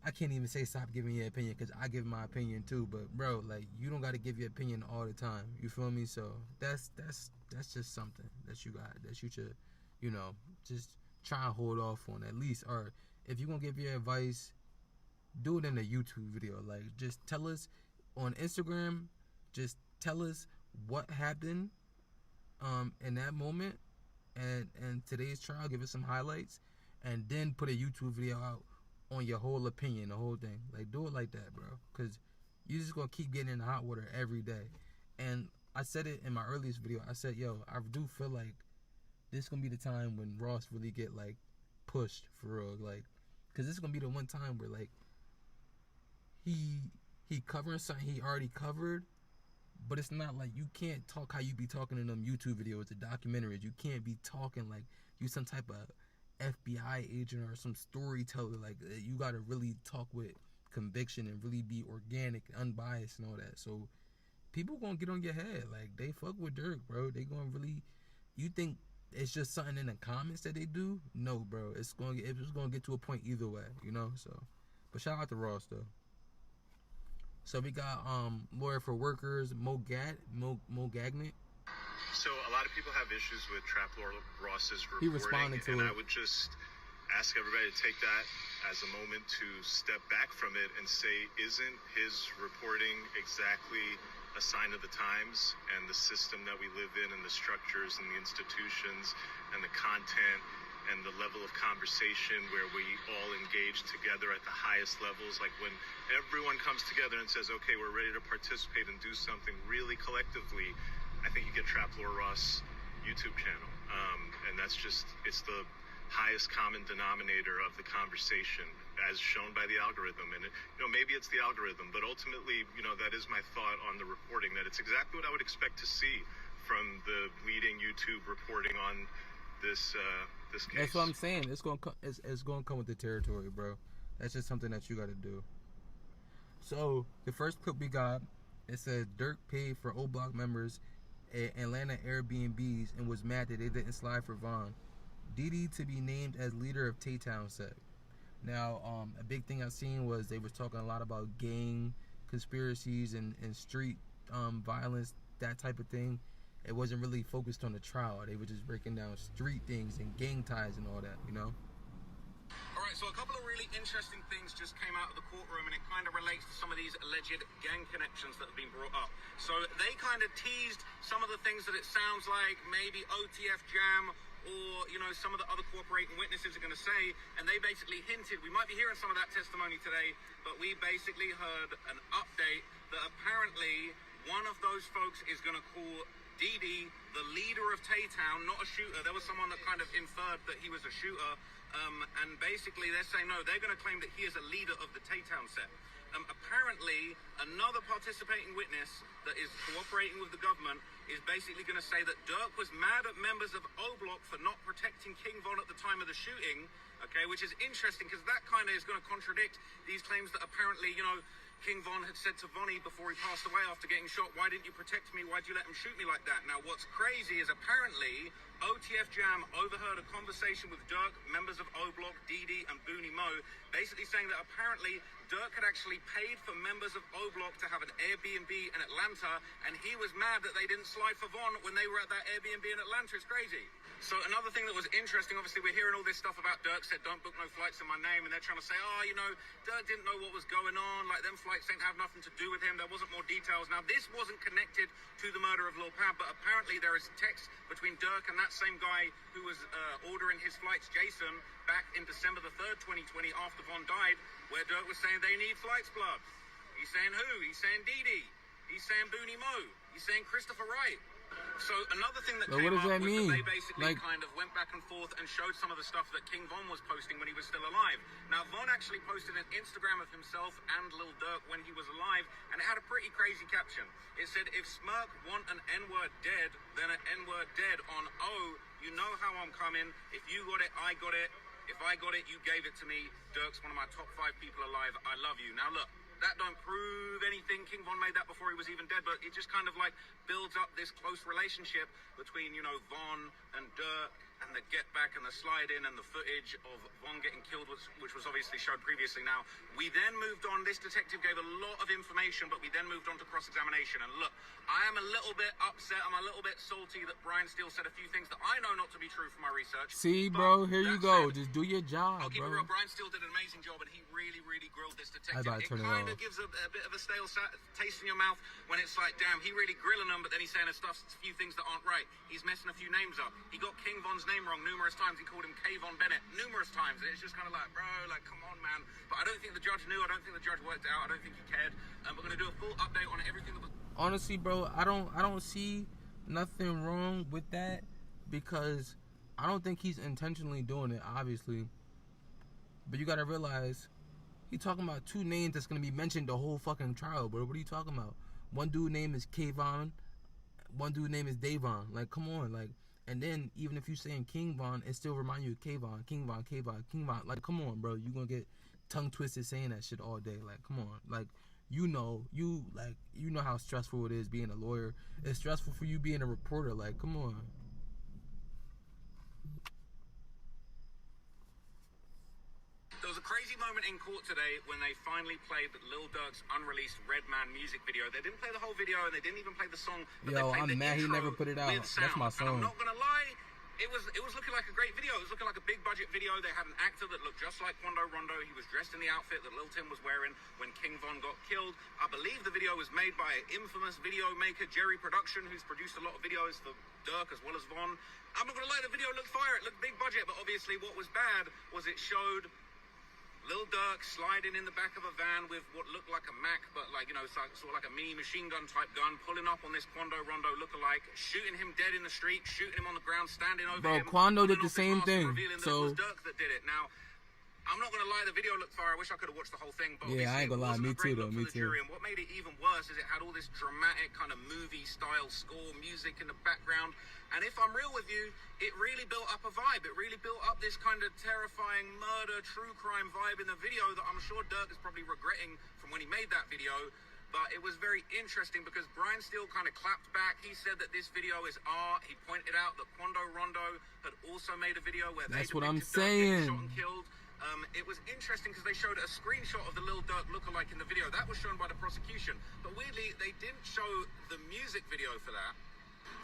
I can't even say stop giving your opinion because I give my opinion too. But, bro, like, you don't got to give your opinion all the time. You feel me? So, that's just something that you got, that you should, you know, just try and hold off on at least. Or if you're going to give your advice, do it in a YouTube video. Like, just tell us on Instagram, just tell us what happened in that moment and today's trial. Give us some highlights and then put a YouTube video out on your whole opinion, the whole thing. Like, do it like that, bro, because you're just gonna keep getting in the hot water every day. And I said it in my earliest video. I said, yo, I do feel like this is gonna be the time when Ross really get, like, pushed for real, like, because this is gonna be the one time where, like, he covering something he already covered. But it's not like you can't talk how you be talking in them YouTube videos, the documentaries. You can't be talking like you some type of FBI agent or some storyteller. Like, you gotta really talk with conviction and really be organic, unbiased, and all that. So people gonna get on your head. Like, they fuck with Durk, bro. They gonna really. You think it's just something in the comments that they do? No, bro. It's gonna get to a point either way, you know. So, but shout out to Ross though. So we got lawyer for workers, Mo Gagnet. So a lot of people have issues with Trap Lord Ross's reporting. He responded to and it. I would just ask everybody to take that as a moment to step back from it and say, isn't his reporting exactly a sign of the times and the system that we live in and the structures and the institutions and the content and the level of conversation where we all engage together at the highest levels? Like, when everyone comes together and says, okay, we're ready to participate and do something really collectively, I think you get Trap Lord Ross YouTube channel. And that's just, it's the highest common denominator of the conversation as shown by the algorithm. And, maybe it's the algorithm, but ultimately, that is my thought on the reporting, that it's exactly what I would expect to see from the leading YouTube reporting on this case. That's what I'm saying. It's gonna come with the territory, bro. That's just something that you got to do. So the first clip we got, it says Durk paid for O Block members at Atlanta Airbnbs and was mad that they didn't slide for Vaughn. Didi to be named as leader of Tay-Town said. Now, a big thing I seen was they was talking a lot about gang conspiracies and street violence, that type of thing. It wasn't really focused on the trial. They were just breaking down street things and gang ties and all that, Alright, so a couple of really interesting things just came out of the courtroom, and it kind of relates to some of these alleged gang connections that have been brought up. So they kind of teased some of the things that it sounds like maybe OTF Jam or, some of the other cooperating witnesses are going to say, and they basically hinted, we might be hearing some of that testimony today, but we basically heard an update that apparently one of those folks is going to call Didi the leader of Tay-Town, not a shooter. There was someone that kind of inferred that he was a shooter, and basically they're saying no, they're going to claim that he is a leader of the Tay-Town set. Apparently another participating witness that is cooperating with the government is basically going to say that Durk was mad at members of O Block for not protecting King Von at the time of the shooting, okay, which is interesting because that kind of is going to contradict these claims that apparently, King Von had said to Vonnie before he passed away after getting shot, why didn't you protect me? Why did you let him shoot me like that? Now, what's crazy is apparently OTF Jam overheard a conversation with Durk, members of O Block, Didi, and Booney Mo, basically saying that apparently Durk had actually paid for members of O Block to have an Airbnb in Atlanta, and he was mad that they didn't slide for Von when they were at that Airbnb in Atlanta. It's crazy. So another thing that was interesting, obviously we're hearing all this stuff about Durk said don't book no flights in my name, and they're trying to say, Durk didn't know what was going on, like them flights ain't have nothing to do with him, there wasn't more details. Now this wasn't connected to the murder of Lil Pab, but apparently there is text between Durk and that same guy who was ordering his flights, Jason, back in December the 3rd, 2020, after Von died, where Durk was saying they need flights, blood. He's saying who? He's saying Didi. He's saying Booney Mo. He's saying Christopher Wright. So another thing that But came what does up that was mean? that they basically Like, kind of went back and forth and showed some of the stuff that King Von was posting when he was still alive. Now, Von actually posted an Instagram of himself and Lil Durk when he was alive, and it had a pretty crazy caption. It said, "If Smirk want an N-word dead, then an N-word dead on O. You know how I'm coming. If you got it, I got it. If I got it, you gave it to me. Durk's one of my top 5 people alive. I love you." Now, look. That don't prove anything. King Von made that before he was even dead, but it just kind of like builds up this close relationship between, you know, Von and Durk, and the get back and the slide in and the footage of Von getting killed, which was obviously shown previously. Now, we then moved on. This detective gave a lot of information, but we then moved on to cross-examination. And look, I am a little bit upset. I'm a little bit salty that Brian Steele said a few things that I know not to be true from my research. see, bro, here you go. Just do your job, I'll keep it bro. real. Brian Steele did an amazing job, and he really, really grilled this detective. about to It turn it kind of off. gives a bit of a stale taste in your mouth when it's like, damn, he really grilling them, but then he's saying a few things that aren't right. He's messing a few names up. He got King Von's name wrong numerous times. He called him Kayvon Bennett numerous times. And it's just kind of like, bro, like, come on, man. But I don't think the judge knew. I don't think the judge worked it out. I don't think he cared. We're going to do a full update on everything that was... Honestly, bro, I don't see nothing wrong with that, because I don't think he's intentionally doing it, obviously. But you gotta realize, he talking about 2 names that's gonna be mentioned the whole fucking trial, bro. What are you talking about? One dude name is Kayvon, one dude name is Davon. Like, come on, like, and then even if you saying King Von, it still remind you of Kayvon, King Von, Kayvon, King Von. Like, come on, bro, you gonna get tongue twisted saying that shit all day. Like, come on, like, you know how stressful it is being a lawyer. It's stressful for you being a reporter. Like, come on. There was a crazy moment in court today when they finally played Lil Durk's unreleased Redman music video. They didn't play the whole video, and they didn't even play the song. But Yo, they played I'm the mad he intro never put it out. with sound. That's my song. And I'm not gonna lie, it was looking like a great video. It was looking like a big budget video. They had an actor that looked just like Quando Rondo. He was dressed in the outfit that Lil Tim was wearing when King Von got killed. I believe the video was made by infamous video maker Jerry Production, who's produced a lot of videos for Durk as well as Von. I'm not gonna lie, the video looked fire. It looked big budget, but obviously what was bad was it showed Lil Durk sliding in the back of a van with what looked like a Mac, but like, you know, sort of like a mini machine gun type gun, pulling up on this Quando Rondo lookalike, shooting him dead in the street, shooting him on the ground, standing over him. Bro, Quando did pulling the off his same mask and thing. revealing that it was Durk that did it. Now, I'm not gonna lie, the video looked fire. I wish I could have watched the whole thing, but Yeah, I ain't gonna lie, me too, though, me me too. And what made it even worse is it had all this dramatic kind of movie style score music in the background. And if I'm real with you, it really built up a vibe. It really built up this kind of terrifying murder, true crime vibe in the video that I'm sure Durk is probably regretting from when he made that video. But it was very interesting because Brian Steele kind of clapped back. He said that this video is art. He pointed out that Quando Rondo had also made a video where That's they what I'm depicted Durk getting saying. shot and killed. It was interesting because they showed a screenshot of the Lil Durk lookalike in the video. That was shown by the prosecution. But weirdly, they didn't show the music video for that.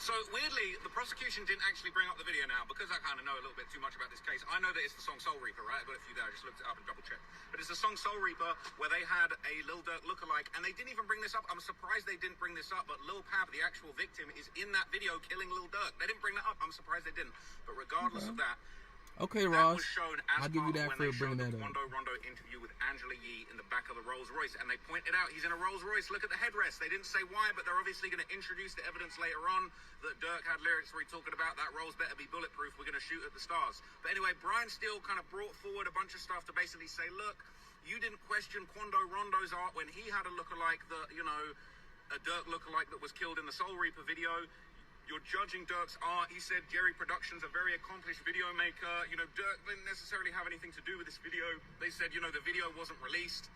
So weirdly, the prosecution didn't actually bring up the video now because I kind of know a little bit too much about this case. I know that it's the song Soul Reaper, right? I got it for you there. I just looked it up and double checked. But it's the song Soul Reaper where they had a Lil Durk lookalike, and they didn't even bring this up. I'm surprised they didn't bring this up, but Lil Pab, the actual victim, is in that video killing Lil Durk. They didn't bring that up. I'm surprised they didn't. But regardless of that, Okay, that Ross. was shown as I'll give you part that of when for they bringing showed that the up. Quando Rondo interview with Angela Yee in the back of the Rolls Royce, and they pointed out he's in a Rolls Royce. Look at the headrest. They didn't say why, but they're obviously going to introduce the evidence later on that Durk had lyrics where he talking about that Rolls better be bulletproof. We're going to shoot at the stars. But anyway, Brian Steele kind of brought forward a bunch of stuff to basically say, look, you didn't question Quando Rondo's art when he had a lookalike that, you know, a Durk lookalike that was killed in the Soul Reaper video. You're judging Durk's art. He said Jerry Productions, a very accomplished video maker. You know, Durk didn't necessarily have anything to do with this video. They said, you know, the video wasn't released.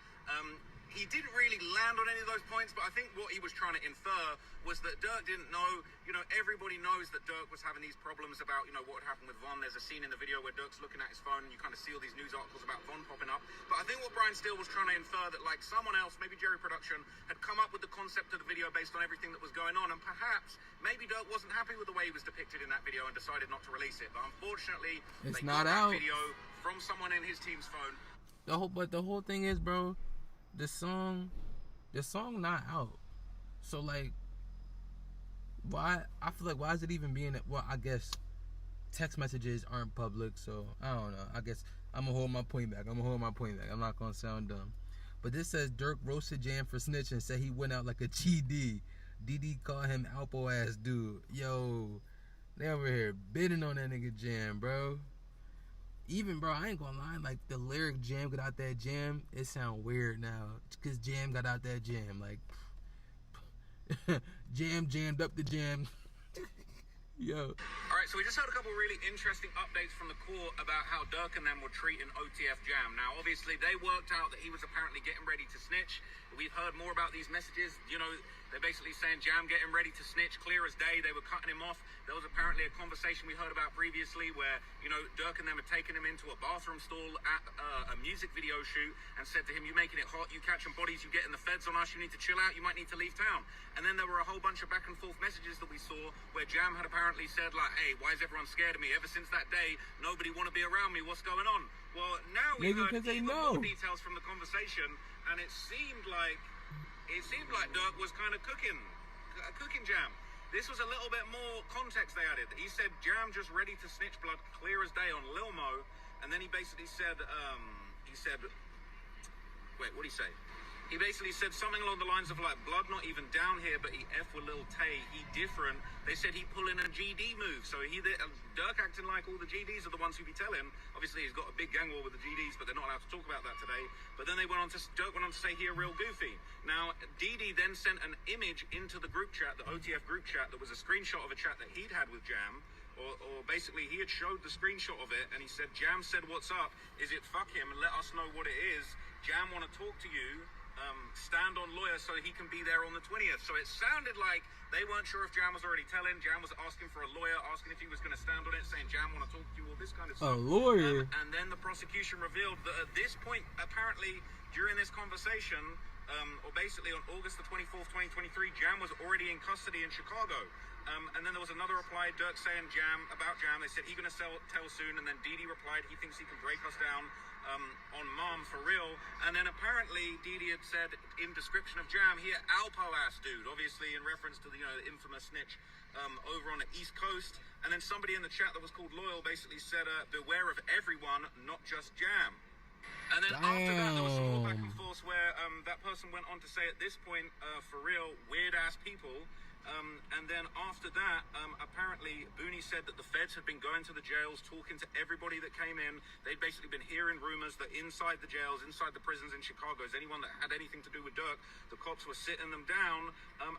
He didn't really land on any of those points, but I think what he was trying to infer was that Durk didn't know. You know, everybody knows that Durk was having these problems about, you know, what happened with Von. There's a scene in the video where Durk's looking at his phone, and you kind of see all these news articles about Von popping up. But I think what Brian Steele was trying to infer that, like, someone else, maybe Jerry Production, had come up with the concept of the video based on everything that was going on, and perhaps maybe Durk wasn't happy with the way he was depicted in that video and decided not to release it. But unfortunately, It's they not got out. that video from someone in his team's phone. But the whole thing is, bro, the song not out. So like, why? I feel like, why is it even being? Well, I guess text messages aren't public, so I don't know. I guess I'm gonna hold my point back. I'm not gonna sound dumb. But this says Durk roasted Jam for snitching, said he went out like a GD. DD called him Alpo ass dude. Yo, they over here bidding on that nigga Jam, bro. Even, bro, I ain't gonna lie, like, the lyric Jam got out that jam, it sound weird now. Because Jam got out that jam. Like, Jam jammed up the jam. Yo. All right, so we just heard a couple really interesting updates from the court about how Durk and them were treating OTF Jam. Now, obviously, they worked out that he was apparently getting ready to snitch. We've heard more about these messages. You know, they're basically saying Jam getting ready to snitch, clear as day. They were cutting him off. There was apparently a conversation we heard about previously where, you know, Durk and them had taken him into a bathroom stall at a music video shoot and said to him, "You making it hot, you catching bodies, you getting the feds on us, you need to chill out, you might need to leave town." And then there were a whole bunch of back and forth messages that we saw where Jam had apparently said, like, "Hey, why is everyone scared of me? Ever since that day, nobody want to be around me. What's going on?" Well, now we heard even more details from the conversation, and it seemed like Durk was kind of cooking Jam. This was a little bit more context they added. He said Jam just ready to snitch, blood clear as day on Lil Mo, and then he basically said, wait, what'd he say? He basically said something along the lines of like, blood not even down here, but he F with Lil Tay, he different. They said he pulling a GD move, so Durk acting like all the GDs are the ones who be telling. Obviously he's got a big gang war with the GDs, but they're not allowed to talk about that today. But then Durk went on to say he a real goofy. Now, DD then sent an image into the group chat, the OTF group chat, that was a screenshot of a chat that he'd had with Jam. Or basically he had showed the screenshot of it, and he said, "Jam said, what's up? Is it fuck him and let us know what it is? Jam want to talk to you. Stand on lawyer so he can be there on the 20th. So it sounded like they weren't sure if Jam was already telling. Jam was asking for a lawyer, asking if he was going to stand on it, saying Jam want to talk to you, all this kind of stuff. A lawyer? And then the prosecution revealed that at this point, apparently, during this conversation, or basically on August the 24th, 2023, Jam was already in custody in Chicago. And then there was another reply, Durk saying about Jam. They said, he going to tell soon. And then Didi replied, he thinks he can break us down on Mom for real. And then apparently Didi had said in description of Jam, he Alpo ass dude, obviously in reference to the the infamous snitch over on the East Coast. And then somebody in the chat that was called Loyal basically said, beware of everyone, not just Jam. And then after that, there was some more back and forth where that person went on to say at this point, for real, weird ass people. And then after that, apparently Booney said that the feds had been going to the jails, talking to everybody that came in. They'd basically been hearing rumors that inside the jails, inside the prisons in Chicago, anyone that had anything to do with Durk, the cops were sitting them down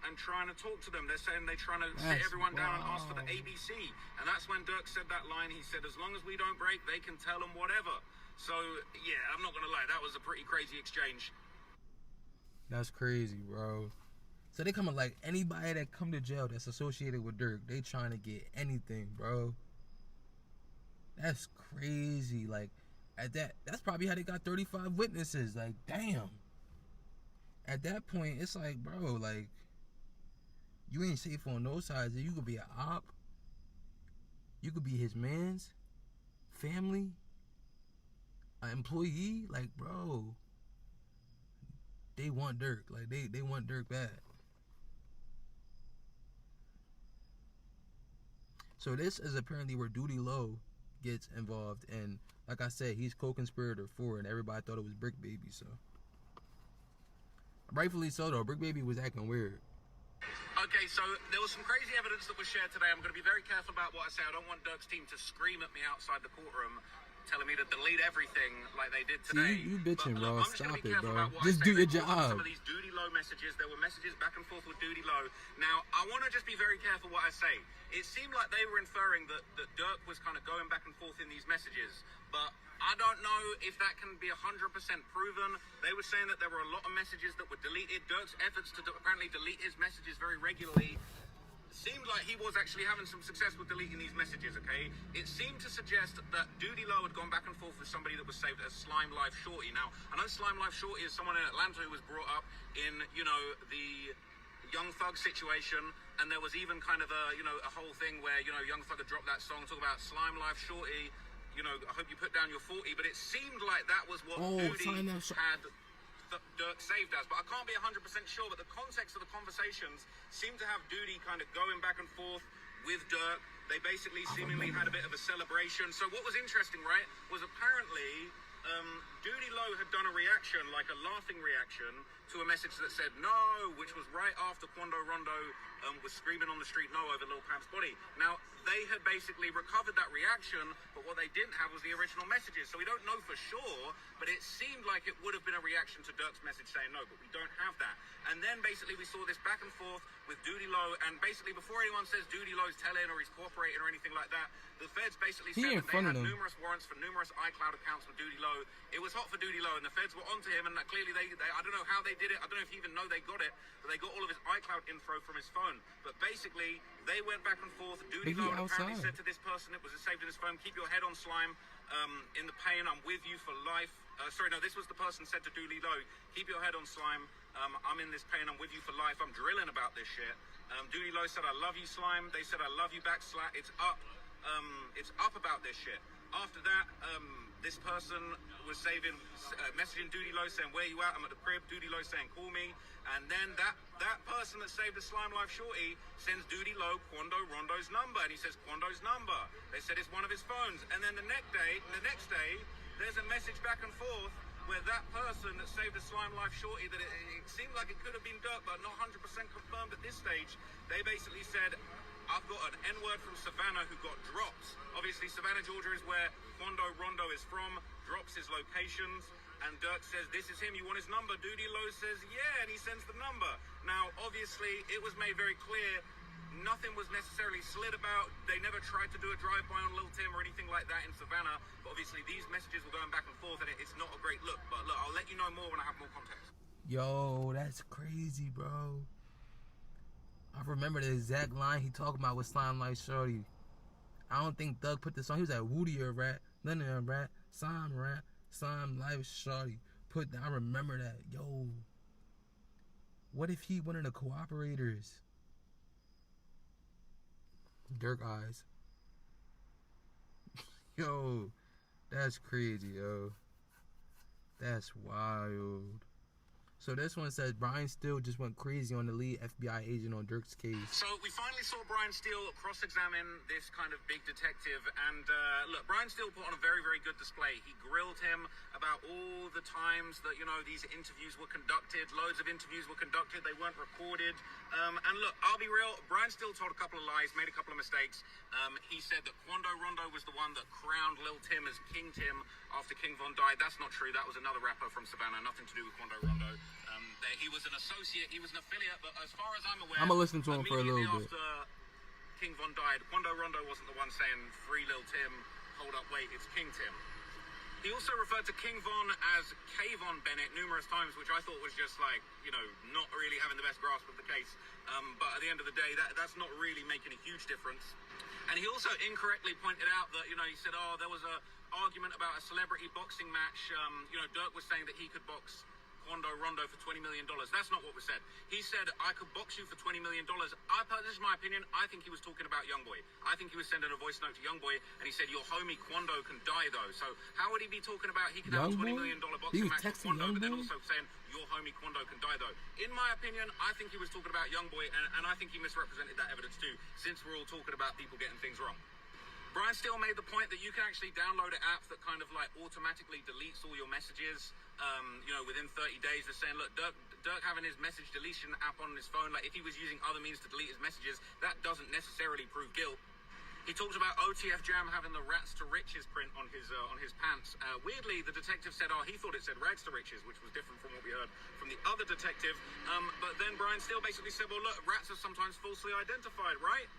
and trying to talk to them. They're saying they're trying to sit everyone down and ask for the ABC. And that's when Durk said that line. He said, as long as we don't break, they can tell them whatever. So, yeah, I'm not going to lie. That was a pretty crazy exchange. That's crazy, bro. So they coming like anybody that come to jail that's associated with Durk, they trying to get anything, bro. That's crazy. Like, that's probably how they got 35 witnesses. Like, damn. At that point, it's like, bro, like, you ain't safe on no sides. You could be an op. You could be his man's family, an employee. Like, bro, they want Durk. Like, they want Durk bad. So this is apparently where Duty Low gets involved, and like I said, he's co-conspirator for it, and everybody thought it was Brick Baby, so rightfully so though. Brick Baby was acting weird. Okay, so there was some crazy evidence that was shared today. I'm going to be very careful about what I say. I don't want Durk's team to scream at me outside the courtroom telling me to delete everything like they did today. See, you bitching, bro. Stop it, bro. Just do your job. Some of these Duty Low messages, there were messages back and forth with Duty Low. Now, I want to just be very careful what I say. It seemed like they were inferring that Durk was kind of going back and forth in these messages, but I don't know if that can be 100% proven. They were saying that there were a lot of messages that were deleted. Durk's efforts to apparently delete his messages very regularly seemed like he was actually having some success with deleting these messages, okay? It seemed to suggest that Duty Low had gone back and forth with somebody that was saved as Slime Life Shorty. Now, I know Slime Life Shorty is someone in Atlanta who was brought up in, the Young Thug situation, and there was even kind of a whole thing where, Young Thug had dropped that song, talk about Slime Life Shorty, I hope you put down your 40, but it seemed like that was what Duty had Durk saved us, but I can't be 100% sure. But the context of the conversations seemed to have Duty kind of going back and forth with Durk. They basically seemingly had a bit of a celebration. So what was interesting, right, was apparently Duty Low had done done a reaction, like a laughing reaction, to a message that said no, which was right after Quando Rondo was screaming on the street no over Lil Pamp's body. Now, they had basically recovered that reaction, but what they didn't have was the original messages. So we don't know for sure, but it seemed like it would have been a reaction to Durk's message saying no, but we don't have that. And then basically we saw this back and forth with Duty Low, and basically before anyone says Duty Low's telling or he's cooperating or anything like that, the feds basically said that they had numerous warrants for numerous iCloud accounts with Duty Low. It was hot for Duty Low, and the feds were onto him, and that clearly they I don't know how they did it. I don't know if he even know they got it, but they got all of his iCloud info from his phone. But basically, they went back and forth. Duty Low apparently said to this person that was saved in his phone, keep your head on slime. In the pain, I'm with you for life. Sorry, no, this was the person said to Duty Low, keep your head on slime. I'm in this pain, I'm with you for life. I'm drilling about this shit. Duty Low said, I love you, slime. They said, I love you back, Slat. It's up about this shit. After that, this person was messaging Duty Low saying, where you at? I'm at the crib. Duty Low saying, call me. And then that person that saved the Slime Life Shorty sends Duty Low Quando Rondo's number, and he says Quando's number. They said it's one of his phones. And then the next day, there's a message back and forth where that person that saved the Slime Life Shorty, that it seemed like it could have been Durk, but not 100% confirmed at this stage. They basically said, I've got an N-word from Savannah who got dropped. Obviously, Savannah, Georgia is where Quando Rondo is from, drops his locations, and Durk says, this is him, you want his number? Duty Low says, yeah, and he sends the number. Now, obviously, it was made very clear, nothing was necessarily slid about. They never tried to do a drive-by on Lil Tim or anything like that in Savannah, but obviously these messages were going back and forth, and it's not a great look. But look, I'll let you know more when I have more context. Yo, that's crazy, bro. I remember the exact line he talking about with Slime Life Shorty. I don't think Thug put this on. He was like, Woody a rat, none of them rat, Slime Life Shorty. I remember that. Yo, what if he one of the cooperators? Durk eyes. Yo, that's crazy, yo. That's wild. So this one says Brian Steele just went crazy on the lead FBI agent on Durk's case. So we finally saw Brian Steele cross-examine this kind of big detective, and look, Brian Steele put on a very, very good display. He grilled him about all the times that, you know, these interviews were conducted. Loads of interviews were conducted. They weren't recorded. And look, I'll be real. Brian Steele told a couple of lies, made a couple of mistakes. He said that Quando Rondo was the one that crowned Lil Tim as King Tim after King Von died. That's not true. That was another rapper from Savannah. Nothing to do with Quando Rondo. He was an associate, he was an affiliate, but as far as I'm aware, I'm gonna listen to him for a little bit. After King Von died, Quando Rondo wasn't the one saying free Lil Tim, hold up, wait, it's King Tim. He also referred to King Von as Kayvon Bennett numerous times, which I thought was just like, you know, not really having the best grasp of the case. But at the end of the day, that's not really making a huge difference. And he also incorrectly pointed out that, you know, he said, oh, there was an argument about a celebrity boxing match. You know, Durk was saying that he could box Quando Rondo for $20 million. That's not what was said. He said, I could box you for $20 million. This is my opinion. I think he was talking about Youngboy. I think he was sending a voice note to Youngboy, and he said, your homie Quando can die, though. So how would he be talking about he could have a $20 million boxing match with Quando, but then also saying, your homie Quando can die, though? In my opinion, I think he was talking about Youngboy, and I think he misrepresented that evidence, too, since we're all talking about people getting things wrong. Brian Steele made the point that you can actually download an app that kind of like automatically deletes all your messages, you know, within 30 days. They're saying, look, Durk having his message deletion app on his phone, like if he was using other means to delete his messages, that doesn't necessarily prove guilt. He talked about OTF Jam having the Rats to Riches print on his pants. Weirdly, the detective said, oh, he thought it said Rags to Riches, which was different from what we heard from the other detective. But then Brian Steele basically said, well, look, rats are sometimes falsely identified, right?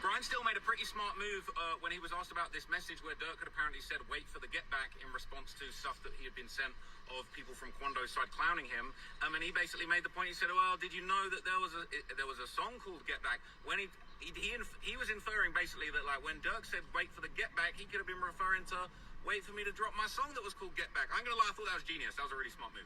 Brian Steele made a pretty smart move when he was asked about this message where Durk had apparently said wait for the get back in response to stuff that he had been sent of people from Quando's side clowning him. And he basically made the point, he said, well, did you know that there was a song called Get Back? When he was inferring basically that like when Durk said wait for the get back, he could have been referring to wait for me to drop my song that was called Get Back. I'm gonna lie, I thought that was genius. That was a really smart move.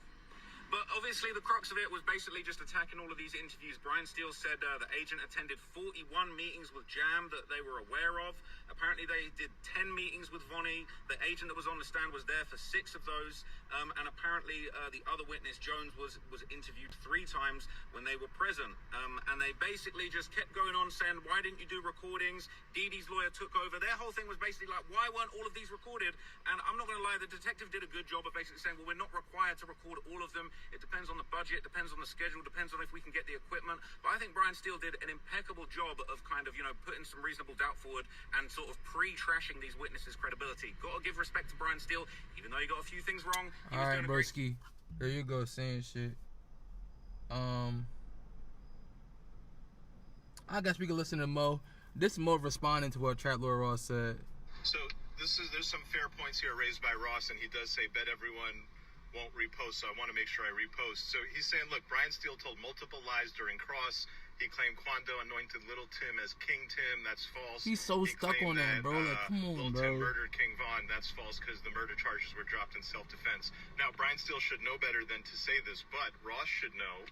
But obviously the crux of it was basically just attacking all of these interviews. Brian Steele said the agent attended 41 meetings with Jam that they were aware of. Apparently they did 10 meetings with Vonnie. The agent that was on the stand was there for 6 of those. And apparently the other witness, Jones, was interviewed 3 times when they were present. And they basically just kept going on saying, why didn't you do recordings? Dee Dee's lawyer took over. Their whole thing was basically like, why weren't all of these recorded? And I'm not going to lie, the detective did a good job of basically saying, well, we're not required to record all of them. It depends on the budget, depends on the schedule, depends on if we can get the equipment. But I think Brian Steele did an impeccable job of kind of, putting some reasonable doubt forward and sort of pre-trashing these witnesses' credibility. Got to give respect to Brian Steele, even though he got a few things wrong. All right, broski. There you go, saying shit. I guess we can listen to Mo. This is Mo responding to what Trap Lord Ross said. So there's some fair points here raised by Ross, and he does say bet everyone won't repost, so I want to make sure I repost. So he's saying, look, Brian Steele told multiple lies during Cross. He claimed Quando anointed Little Tim as King Tim. That's false. He's so stuck on that, bro. Like, come on, Little bro. Tim murdered King Von. That's false because the murder charges were dropped in self-defense. Now, Brian Steele should know better than to say this, but Ross should know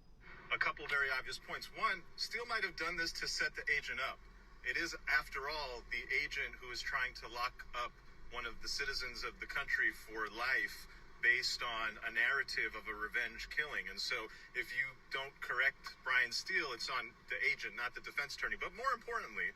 a couple very obvious points. One, Steele might have done this to set the agent up. It is, after all, the agent who is trying to lock up one of the citizens of the country for life based on a narrative of a revenge killing. And so if you don't correct Brian Steele, it's on the agent, not the defense attorney. But more importantly,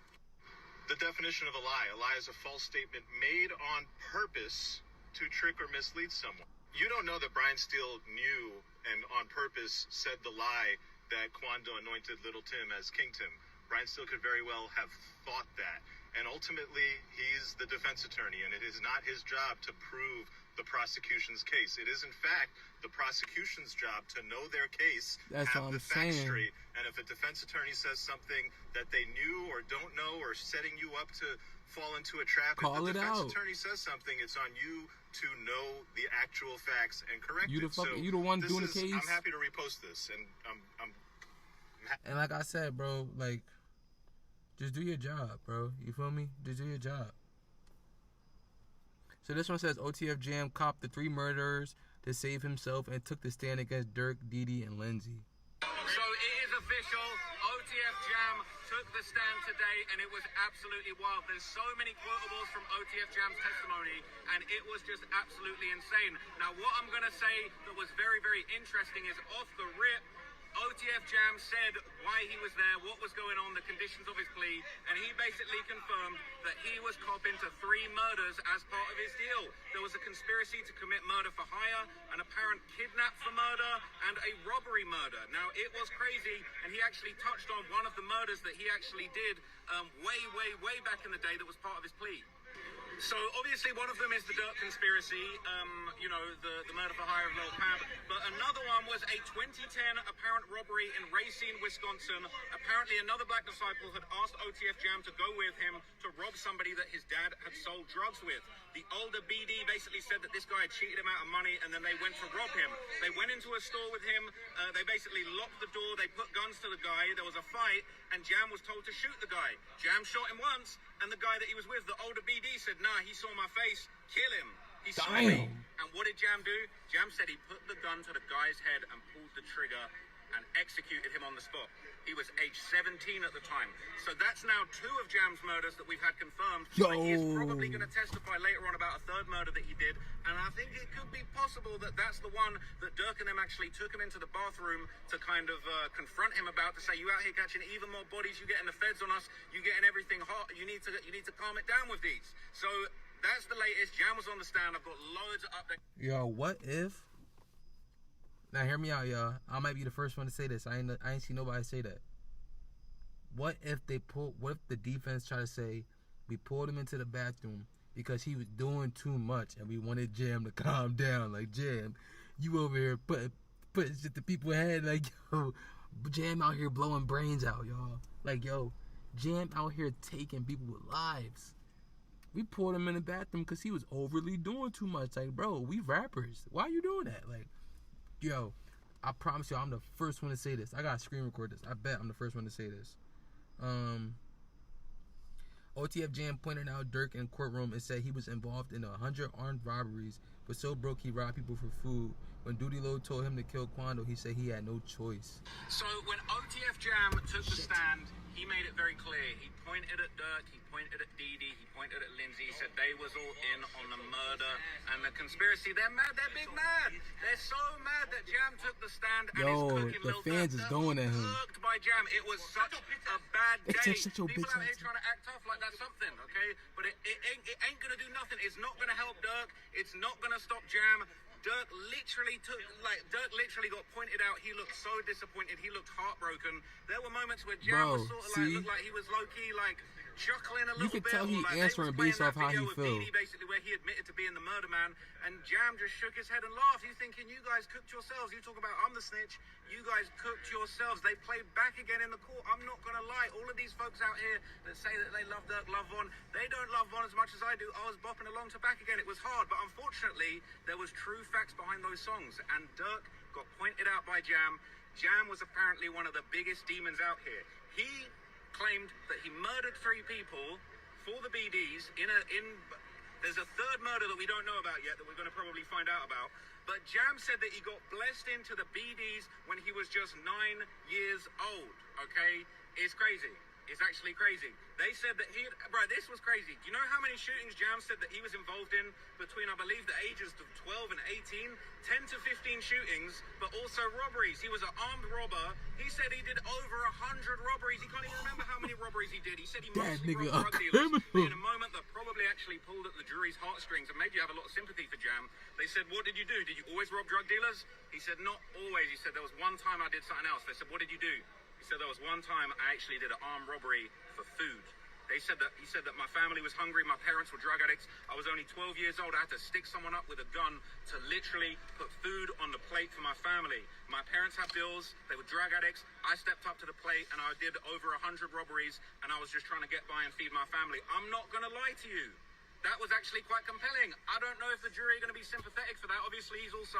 the definition of a lie. A lie is a false statement made on purpose to trick or mislead someone. You don't know that Brian Steele knew and on purpose said the lie that Quando anointed Little Tim as King Tim. Brian Steele could very well have thought that. And ultimately, he's the defense attorney, and it is not his job to prove the prosecution's case. It is, in fact, the prosecution's job to know their case, That's have what the I'm facts saying. straight, and if a defense attorney says something that they knew or don't know or setting you up to fall into a trap, Call if it the defense out. attorney says something, it's on you to know the actual facts and correct You the it. So you the one this doing the is- case. I'm happy to repost this, and And like I said, bro, like, just do your job, bro. You feel me? Just do your job. So this one says OTF Jam copped the 3 murderers to save himself and took the stand against Durk, Dee Dee, and Lindsay. So it is official. OTF Jam took the stand today, and it was absolutely wild. There's so many quotables from OTF Jam's testimony, and it was just absolutely insane. Now, what I'm going to say that was very, very interesting is off the rip, OTF Jam said why he was there, what was going on, the conditions of his plea, and he basically confirmed that he was copping to 3 murders as part of his deal. There was a conspiracy to commit murder for hire, an apparent kidnap for murder, and a robbery murder. Now, it was crazy, and he actually touched on one of the murders that he actually did way back in the day that was part of his plea. So obviously one of them is the Durk conspiracy, the murder for hire of Lil Pab. But another one was a 2010 apparent robbery in Racine, Wisconsin. Apparently another black disciple had asked OTF Jam to go with him to rob somebody that his dad had sold drugs with. The older BD basically said that this guy had cheated him out of money, and then they went to rob him. They went into a store with him. They basically locked the door. They put guns to the guy. There was a fight, and Jam was told to shoot the guy. Jam shot him once, and the guy that he was with, the older BD, said, nah, he saw my face. Kill him. He saw me. And what did Jam do? Jam said he put the gun to the guy's head and pulled the trigger and executed him on the spot. He was age 17 at the time. So that's now 2 of Jam's murders that we've had confirmed. But he is probably going to testify later on about a 3rd murder that he did. And I think it could be possible that that's the one that Durk and them actually took him into the bathroom to kind of confront him about, to say, you out here catching even more bodies, you getting the feds on us, you getting everything hot, you need to calm it down with these. So that's the latest. Jam was on the stand. I've got loads of updates. Yo, what if? Now hear me out, y'all. I might be the first one to say this. I ain't see nobody say that. What if the defense try to say we pulled him into the bathroom because he was doing too much and we wanted Jam to calm down? Like, Jam, you over here put shit to people's head, like, yo, Jam out here blowing brains out, y'all. Like, yo, Jam out here taking people's lives. We pulled him in the bathroom because he was overly doing too much. Like, bro, we rappers. Why are you doing that? Like, yo, I promise you, I'm the first one to say this. I gotta screen record this. I bet I'm the first one to say this. OTF Jam pointed out Durk in courtroom and said he was involved in 100 armed robberies, but so broke he robbed people for food. When Duty Low told him to kill Quando, he said he had no choice. So when OTF Jam took the stand, he made it very clear. He pointed at Durk, he pointed at Dee Dee, he pointed at Lindsay. He said they was all in on the murder and the conspiracy. They're mad, they're big mad. They're so mad that Jam took the stand and is cooking the Lil fans Durk. is going at him. Irked by Jam. It was such a bad day. People out here trying to act tough like that's something, okay? But it ain't gonna do nothing. It's not gonna help Durk. It's not gonna stop Jam. Durk literally got pointed out. He looked so disappointed. He looked heartbroken. There were moments where Jam was sort of like, looked like he was low-key like chuckling a little bit. You could tell he like answering based off how he feels. Basically where he admitted to being the murder man, and Jam just shook his head and laughed. You thinking you guys cooked yourselves. You talk about I'm the snitch. You guys cooked yourselves. They played back again in the court. I'm not going to lie. All of these folks out here that say that they love Durk, love Von, they don't love Von as much as I do. I was bopping along to Back Again. It was hard, but unfortunately, there was true facts behind those songs, and Durk got pointed out by Jam. Jam was apparently one of the biggest demons out here. He claimed that he murdered 3 people for the BDs there's a third murder that we don't know about yet that we're going to probably find out about. But Jam said that he got blessed into the BDs when he was just 9 years old, okay? It's crazy. It's actually crazy. They said that bro, this was crazy. Do you know how many shootings Jam said that he was involved in between, I believe, the ages of 12 and 18? 10 to 15 shootings, but also robberies. He was an armed robber. He said he did over 100 robberies. He can't even remember how many robberies he did. He said he mostly robbed drug dealers. In a moment that probably actually pulled at the jury's heartstrings and made you have a lot of sympathy for Jam. They said, what did you do? Did you always rob drug dealers? He said, not always. He said, there was one time I did something else. They said, what did you do? He said, there was one time I actually did an armed robbery for food. He said that my family was hungry, my parents were drug addicts. I was only 12 years old. I had to stick someone up with a gun to literally put food on the plate for my family. My parents had bills, they were drug addicts. I stepped up to the plate and I did over 100 robberies, and I was just trying to get by and feed my family. I'm not gonna lie to you. That was actually quite compelling. I don't know if the jury are gonna be sympathetic for that. Obviously, he's also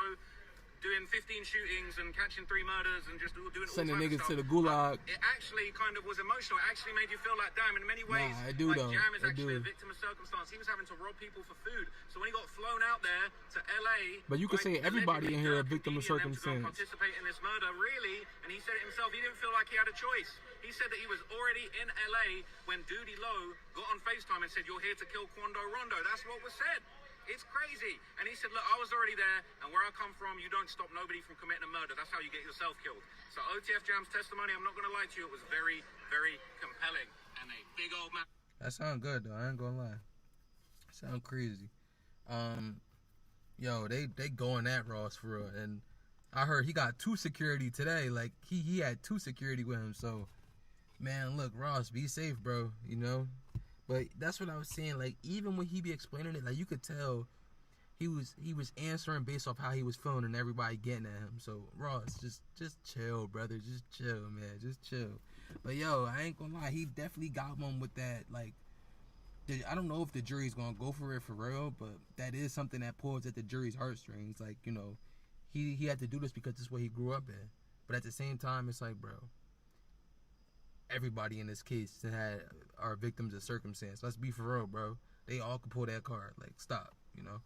doing 15 shootings and catching 3 murders and just doing all sending niggas to the gulag. It actually kind of was emotional. It actually made you feel like, damn, in many ways, I do, like though. Jam is actually a victim of circumstance. He was having to rob people for food. So when he got flown out there to LA, but you could say everybody in here a victim of circumstance. Participate in this murder, really, and he said it himself. He didn't feel like he had a choice. He said that he was already in LA when Duty Low got on FaceTime and said, "You're here to kill Quando Rondo." That's what was said. It's crazy. And he said, look, I was already there, and where I come from, you don't stop nobody from committing a murder. That's how you get yourself killed. So OTF Jam's testimony, I'm not going to lie to you, it was very, very compelling. And a big old man. That sound good, though. I ain't going to lie. Sound crazy. Yo, they going at Ross for real. And I heard he got 2 security today. Like, he had 2 security with him. So, man, look, Ross, be safe, bro. You know? But that's what I was saying. Like, even when he be explaining it, like, you could tell he was answering based off how he was feeling and everybody getting at him. So, Ross, just chill, brother. Just chill, man. Just chill. But, yo, I ain't gonna lie. He definitely got one with that, like, I don't know if the jury's gonna go for it for real, but that is something that pulls at the jury's heartstrings. Like, you know, he had to do this because this is what he grew up in. But at the same time, it's like, bro, everybody in this case are victims of circumstance. Let's be for real, bro. They all could pull that card. Like, stop, you know.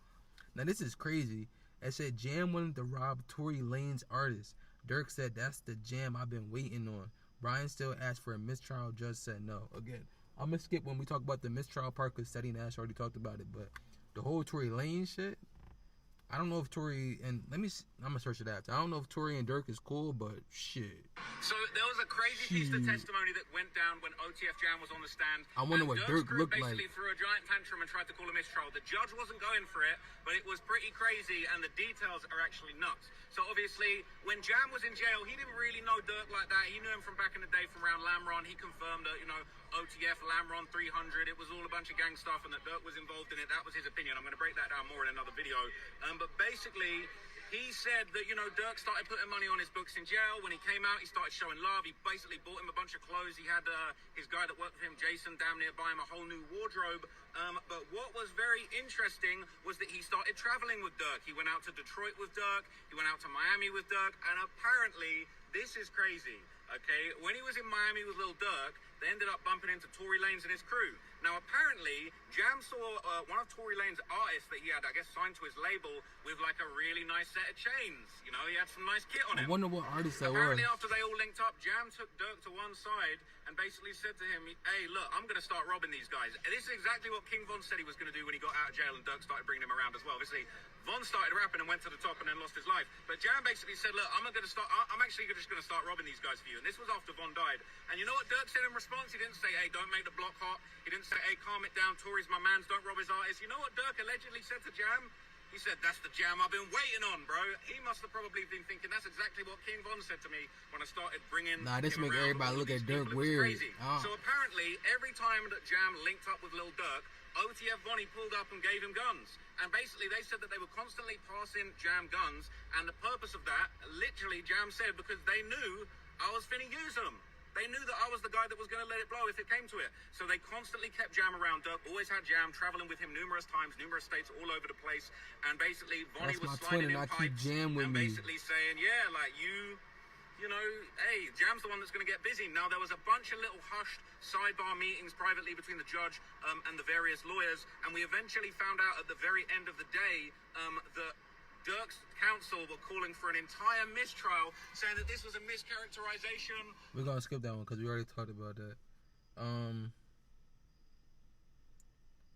Now, this is crazy. It said Jam wanted to rob Tory Lanez artist. Durk said, that's the Jam I've been waiting on. Brian still asked for a mistrial. Judge said no. Again, I'm going to skip when we talk about the mistrial part because Steady Nash already talked about it. But the whole Tory Lanez shit, I don't know if Tory and I'm gonna search it out. I don't know if Tory and Durk is cool, but shit. So there was a crazy piece of testimony that went down when OTF Jam was on the stand. I wonder what Durk looked like. Basically threw a giant tantrum and tried to call a mistrial. The judge wasn't going for it, but it was pretty crazy, and the details are actually nuts. So obviously, when Jam was in jail, he didn't really know Durk like that. He knew him from back in the day from around Lamron. He confirmed that, you know, OTF, Lamron 300, it was all a bunch of gang stuff and that Durk was involved in it. That was his opinion. I'm going to break that down more in another video. But basically, he said that, you know, Durk started putting money on his books in jail. When he came out, he started showing love. He basically bought him a bunch of clothes. He had his guy that worked with him, Jason, damn near buy him a whole new wardrobe. But what was very interesting was that he started traveling with Durk. He went out to Detroit with Durk. He went out to Miami with Durk. And apparently, this is crazy. okay, when he was in Miami with Lil Durk, they ended up bumping into Tory Lanez and his crew. Now, apparently, Jam saw one of Tory Lanez' artists that he had, I guess, signed to his label with, like, a really nice set of chains. You know, he had some nice kit on him. I wonder what artist that was. Apparently, after they all linked up, Jam took Durk to one side and basically said to him, hey, look, I'm going to start robbing these guys. And this is exactly what King Von said he was going to do when he got out of jail and Durk started bringing him around as well. Obviously, Von started rapping and went to the top and then lost his life. But Jam basically said, look, I'm actually just going to start robbing these guys for you. And this was after Von died. And you know what Durk said in response? He didn't say, hey, don't make the block hot. He didn't say, hey, calm it down, Tory's my mans, don't rob his artists. You know what Durk allegedly said to Jam? He said, that's the Jam I've been waiting on, bro. He must have probably been thinking, that's exactly what King Von said to me when I started bringing this make everybody look at Durk weird. So apparently, every time that Jam linked up with Lil Durk, OTF Vonnie pulled up and gave him guns. And basically, they said that they were constantly passing Jam guns. And the purpose of that, literally, Jam said, because they knew I was finna use them. They knew that I was the guy that was going to let it blow if it came to it. So they constantly kept Jam around. Durk always had Jam traveling with him numerous times, numerous states all over the place. And basically, Vonnie was sliding in pipes and basically saying, yeah, like, you know, hey, Jam's the one that's going to get busy. Now, there was a bunch of little hushed sidebar meetings privately between the judge and the various lawyers. And we eventually found out at the very end of the day that Durk's counsel were calling for an entire mistrial, saying that this was a mischaracterization. We're going to skip that one because we already talked about that.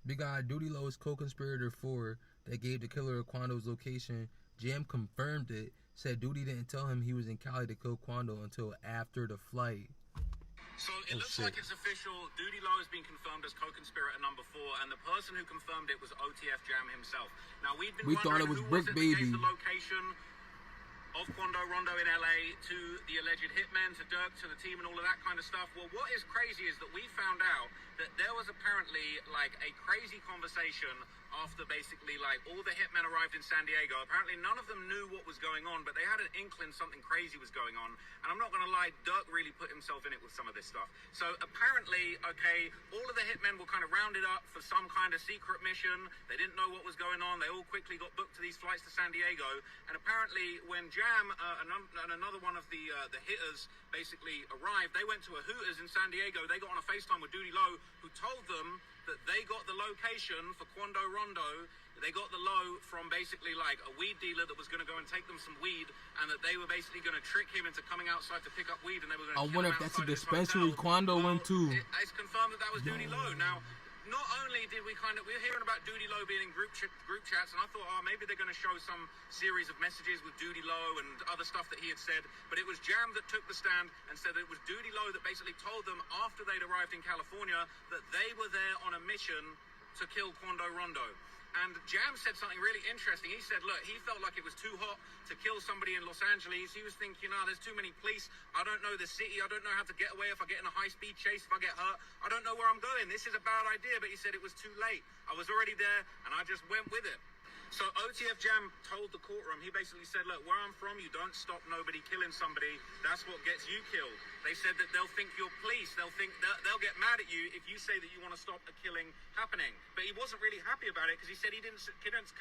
Big Guy Duty Low is co-conspirator 4 that gave the killer Quando's location. Jam confirmed it, said Duty didn't tell him he was in Cali to kill Quando until after the flight. So it looks like it's official. Duty Low has been confirmed as co-conspirator number 4, and the person who confirmed it was OTF Jam himself. Now we thought it was Brick Baby. The location of Quando Rondo in LA to the alleged hitmen, to Durk, to the team, and all of that kind of stuff. Well, what is crazy is that we found out that there was apparently like a crazy conversation after basically like all the hitmen arrived in San Diego. Apparently none of them knew what was going on, but they had an inkling something crazy was going on. And I'm not going to lie, Durk really put himself in it with some of this stuff. So apparently, okay, all of the hitmen were kind of rounded up for some kind of secret mission. They didn't know what was going on. They all quickly got booked to these flights to San Diego. And apparently when Jam and another one of the hitters basically arrived, they went to a Hooters in San Diego. They got on a FaceTime with Duty Low, who told them that they got the location for Quando Rondo. They got the low from basically like a weed dealer that was going to go and take them some weed, and that they were basically going to trick him into coming outside to pick up weed, and they were going to I wonder if that's a dispensary Quando went to. It's confirmed that was Duty Low. Now, not only did we we're hearing about Duty Low being in group chats, and I thought, oh, maybe they're going to show some series of messages with Duty Low and other stuff that he had said, but it was Jam that took the stand and said that it was Duty Low that basically told them after they'd arrived in California that they were there on a mission to kill Quando Rondo. And Jam said something really interesting. He said, look, he felt like it was too hot to kill somebody in Los Angeles. He was thinking, there's too many police. I don't know the city. I don't know how to get away if I get in a high-speed chase, if I get hurt. I don't know where I'm going. This is a bad idea. But he said it was too late. I was already there, and I just went with it. So OTF Jam told the courtroom, he basically said, look, where I'm from, you don't stop nobody killing somebody. That's what gets you killed. They said that they'll think you're police. They'll they'll get mad at you if you say that you want to stop a killing happening. But he wasn't really happy about it because he said he didn't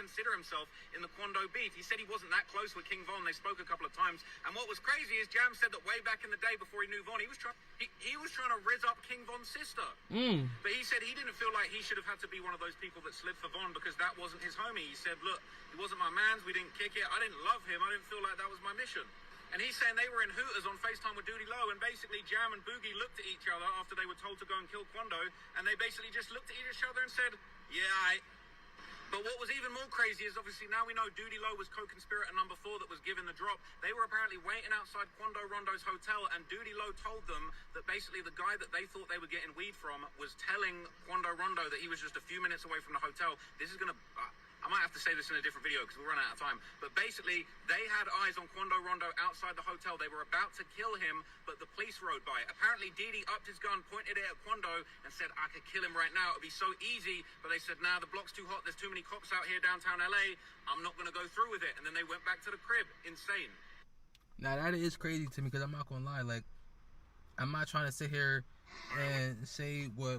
consider himself in the Quando beef. He said he wasn't that close with King Von. They spoke a couple of times. And what was crazy is Jam said that way back in the day before he knew Von, he was trying to rizz up King Von's sister. But he said he didn't feel like he should have had to be one of those people that slid for Von because that wasn't his homie. He said, look, he wasn't my man's. We didn't kick it. I didn't love him. I didn't feel like that was my mission. And he's saying they were in Hooters on FaceTime with Duty Low, and basically Jam and Boogie looked at each other after they were told to go and kill Quando, and they basically just looked at each other and said, yeah, But what was even more crazy is obviously now we know Duty Low was co-conspirator number 4 that was given the drop. They were apparently waiting outside Quando Rondo's hotel, and Duty Low told them that basically the guy that they thought they were getting weed from was telling Quando Rondo that he was just a few minutes away from the hotel. This is going to... I might have to say this in a different video because we'll run out of time. But basically, they had eyes on Quando Rondo outside the hotel. They were about to kill him, but the police rode by. Apparently, Didi upped his gun, pointed it at Quando, and said, I could kill him right now. It would be so easy. But they said, nah, the block's too hot. There's too many cops out here downtown LA. I'm not going to go through with it. And then they went back to the crib. Insane. Now, that is crazy to me because I'm not going to lie. Like, I'm not trying to sit here and say what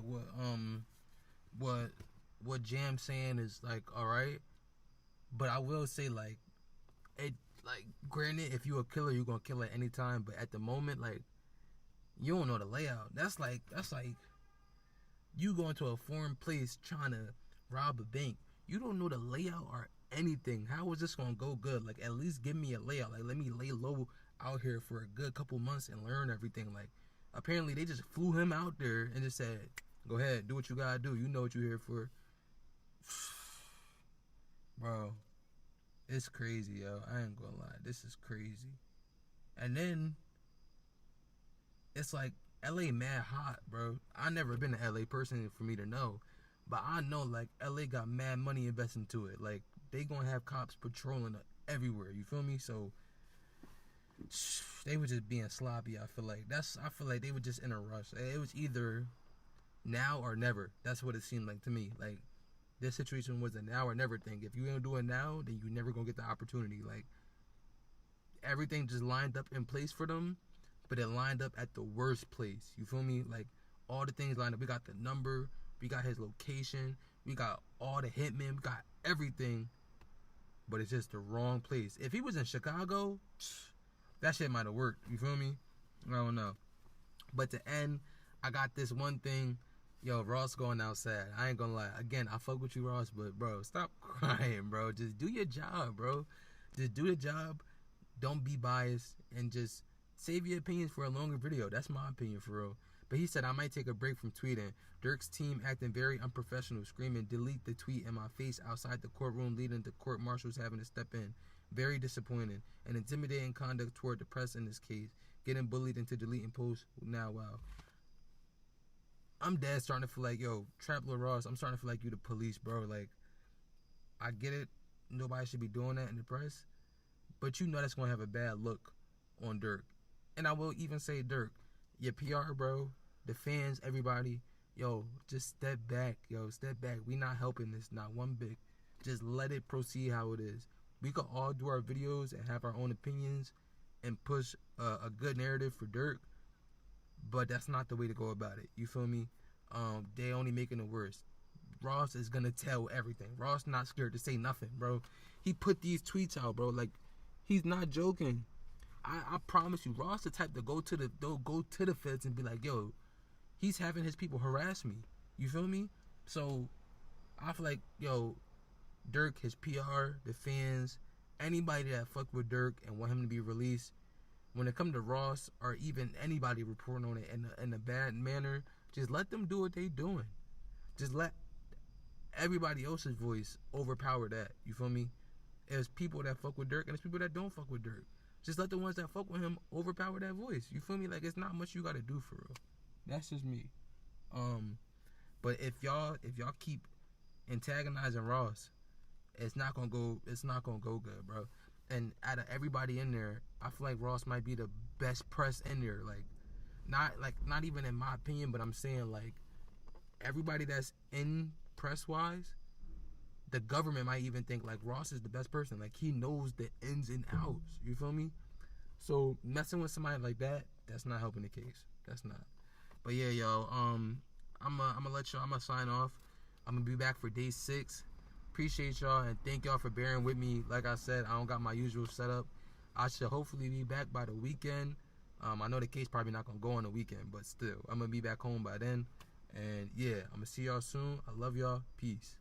Jam's saying is like all right, but I will say like it, like granted, if you're a killer, you're gonna kill at any time. But at the moment, like You don't know the layout. That's like you going to a foreign place trying to rob a bank. You don't know the layout or anything. How is this gonna go good? Like, at least give me a layout. Like, let me lay low out here for a good couple months and learn everything. Like, apparently they just flew him out there and just said, go ahead, do what you gotta do. You know what you're here for. Bro, it's crazy, yo. I ain't gonna lie. This is crazy. And then it's like LA mad hot, bro. I never been an LA person for me to know. But I know, like, LA got mad money invested into it. Like, they gonna have cops patrolling everywhere. You feel me? So they were just being sloppy. I feel like they were just in a rush. It was either now or never. That's what it seemed like to me. Like, this situation was a now or never thing. If you don't do it now, then you never gonna get the opportunity. Like, everything just lined up in place for them, but it lined up at the worst place. You feel me? Like, all the things lined up. We got the number, we got his location, we got all the hitmen, we got everything, but it's just the wrong place. If he was in Chicago, that shit might have worked. You feel me? I don't know. But to end, I got this one thing. Yo, Ross going outside. I ain't gonna lie. Again, I fuck with you, Ross, but bro, stop crying, bro. Just do your job, bro. Just do the job. Don't be biased and just save your opinions for a longer video. That's my opinion, for real. But he said, I might take a break from tweeting. Durk's team acting very unprofessional, screaming, delete the tweet in my face outside the courtroom, leading to court marshals having to step in. Very disappointing. And intimidating conduct toward the press in this case. Getting bullied into deleting posts. Now, wow. I'm dead starting to feel like, yo, Traveler Ross, I'm starting to feel like you the police, bro. Like, I get it. Nobody should be doing that in the press. But you know that's going to have a bad look on Durk. And I will even say, Durk, your PR, bro, the fans, everybody, yo, just step back, yo, step back. We not helping this, not one bit. Just let it proceed how it is. We could all do our videos and have our own opinions and push a good narrative for Durk, but that's not the way to go about it. You feel me? They only making it worse. Ross is gonna tell everything. Ross not scared to say nothing, bro. He put these tweets out, bro. Like, he's not joking. I promise you, Ross the type to go to the feds and be like, yo, he's having his people harass me. You feel me? So I feel like, yo, Durk, his PR, the fans, anybody that fuck with Durk and want him to be released, when it comes to Ross or even anybody reporting on it in a bad manner, just let them do what they doing. Just let everybody else's voice overpower that. You feel me? There's people that fuck with Durk and there's people that don't fuck with Durk. Just let the ones that fuck with him overpower that voice. You feel me? Like, it's not much you gotta do, for real. That's just me. But if y'all keep antagonizing Ross, it's not gonna go good, bro. And out of everybody in there, I feel like Ross might be the best press in there. Not even in my opinion, but I'm saying, like, everybody that's in press wise, the government might even think like Ross is the best person. Like, he knows the ins and outs. You feel me? So messing with somebody like that, that's not helping the case. That's not. But yeah, yo, I'm gonna let y'all. I'm gonna sign off. I'm gonna be back for day 6. Appreciate y'all and thank y'all for bearing with me. Like I said, I don't got my usual setup. I should hopefully be back by the weekend. I know the case probably not gonna go on the weekend, but still, I'm gonna be back home by then. And yeah, I'm gonna see y'all soon. I love y'all. Peace.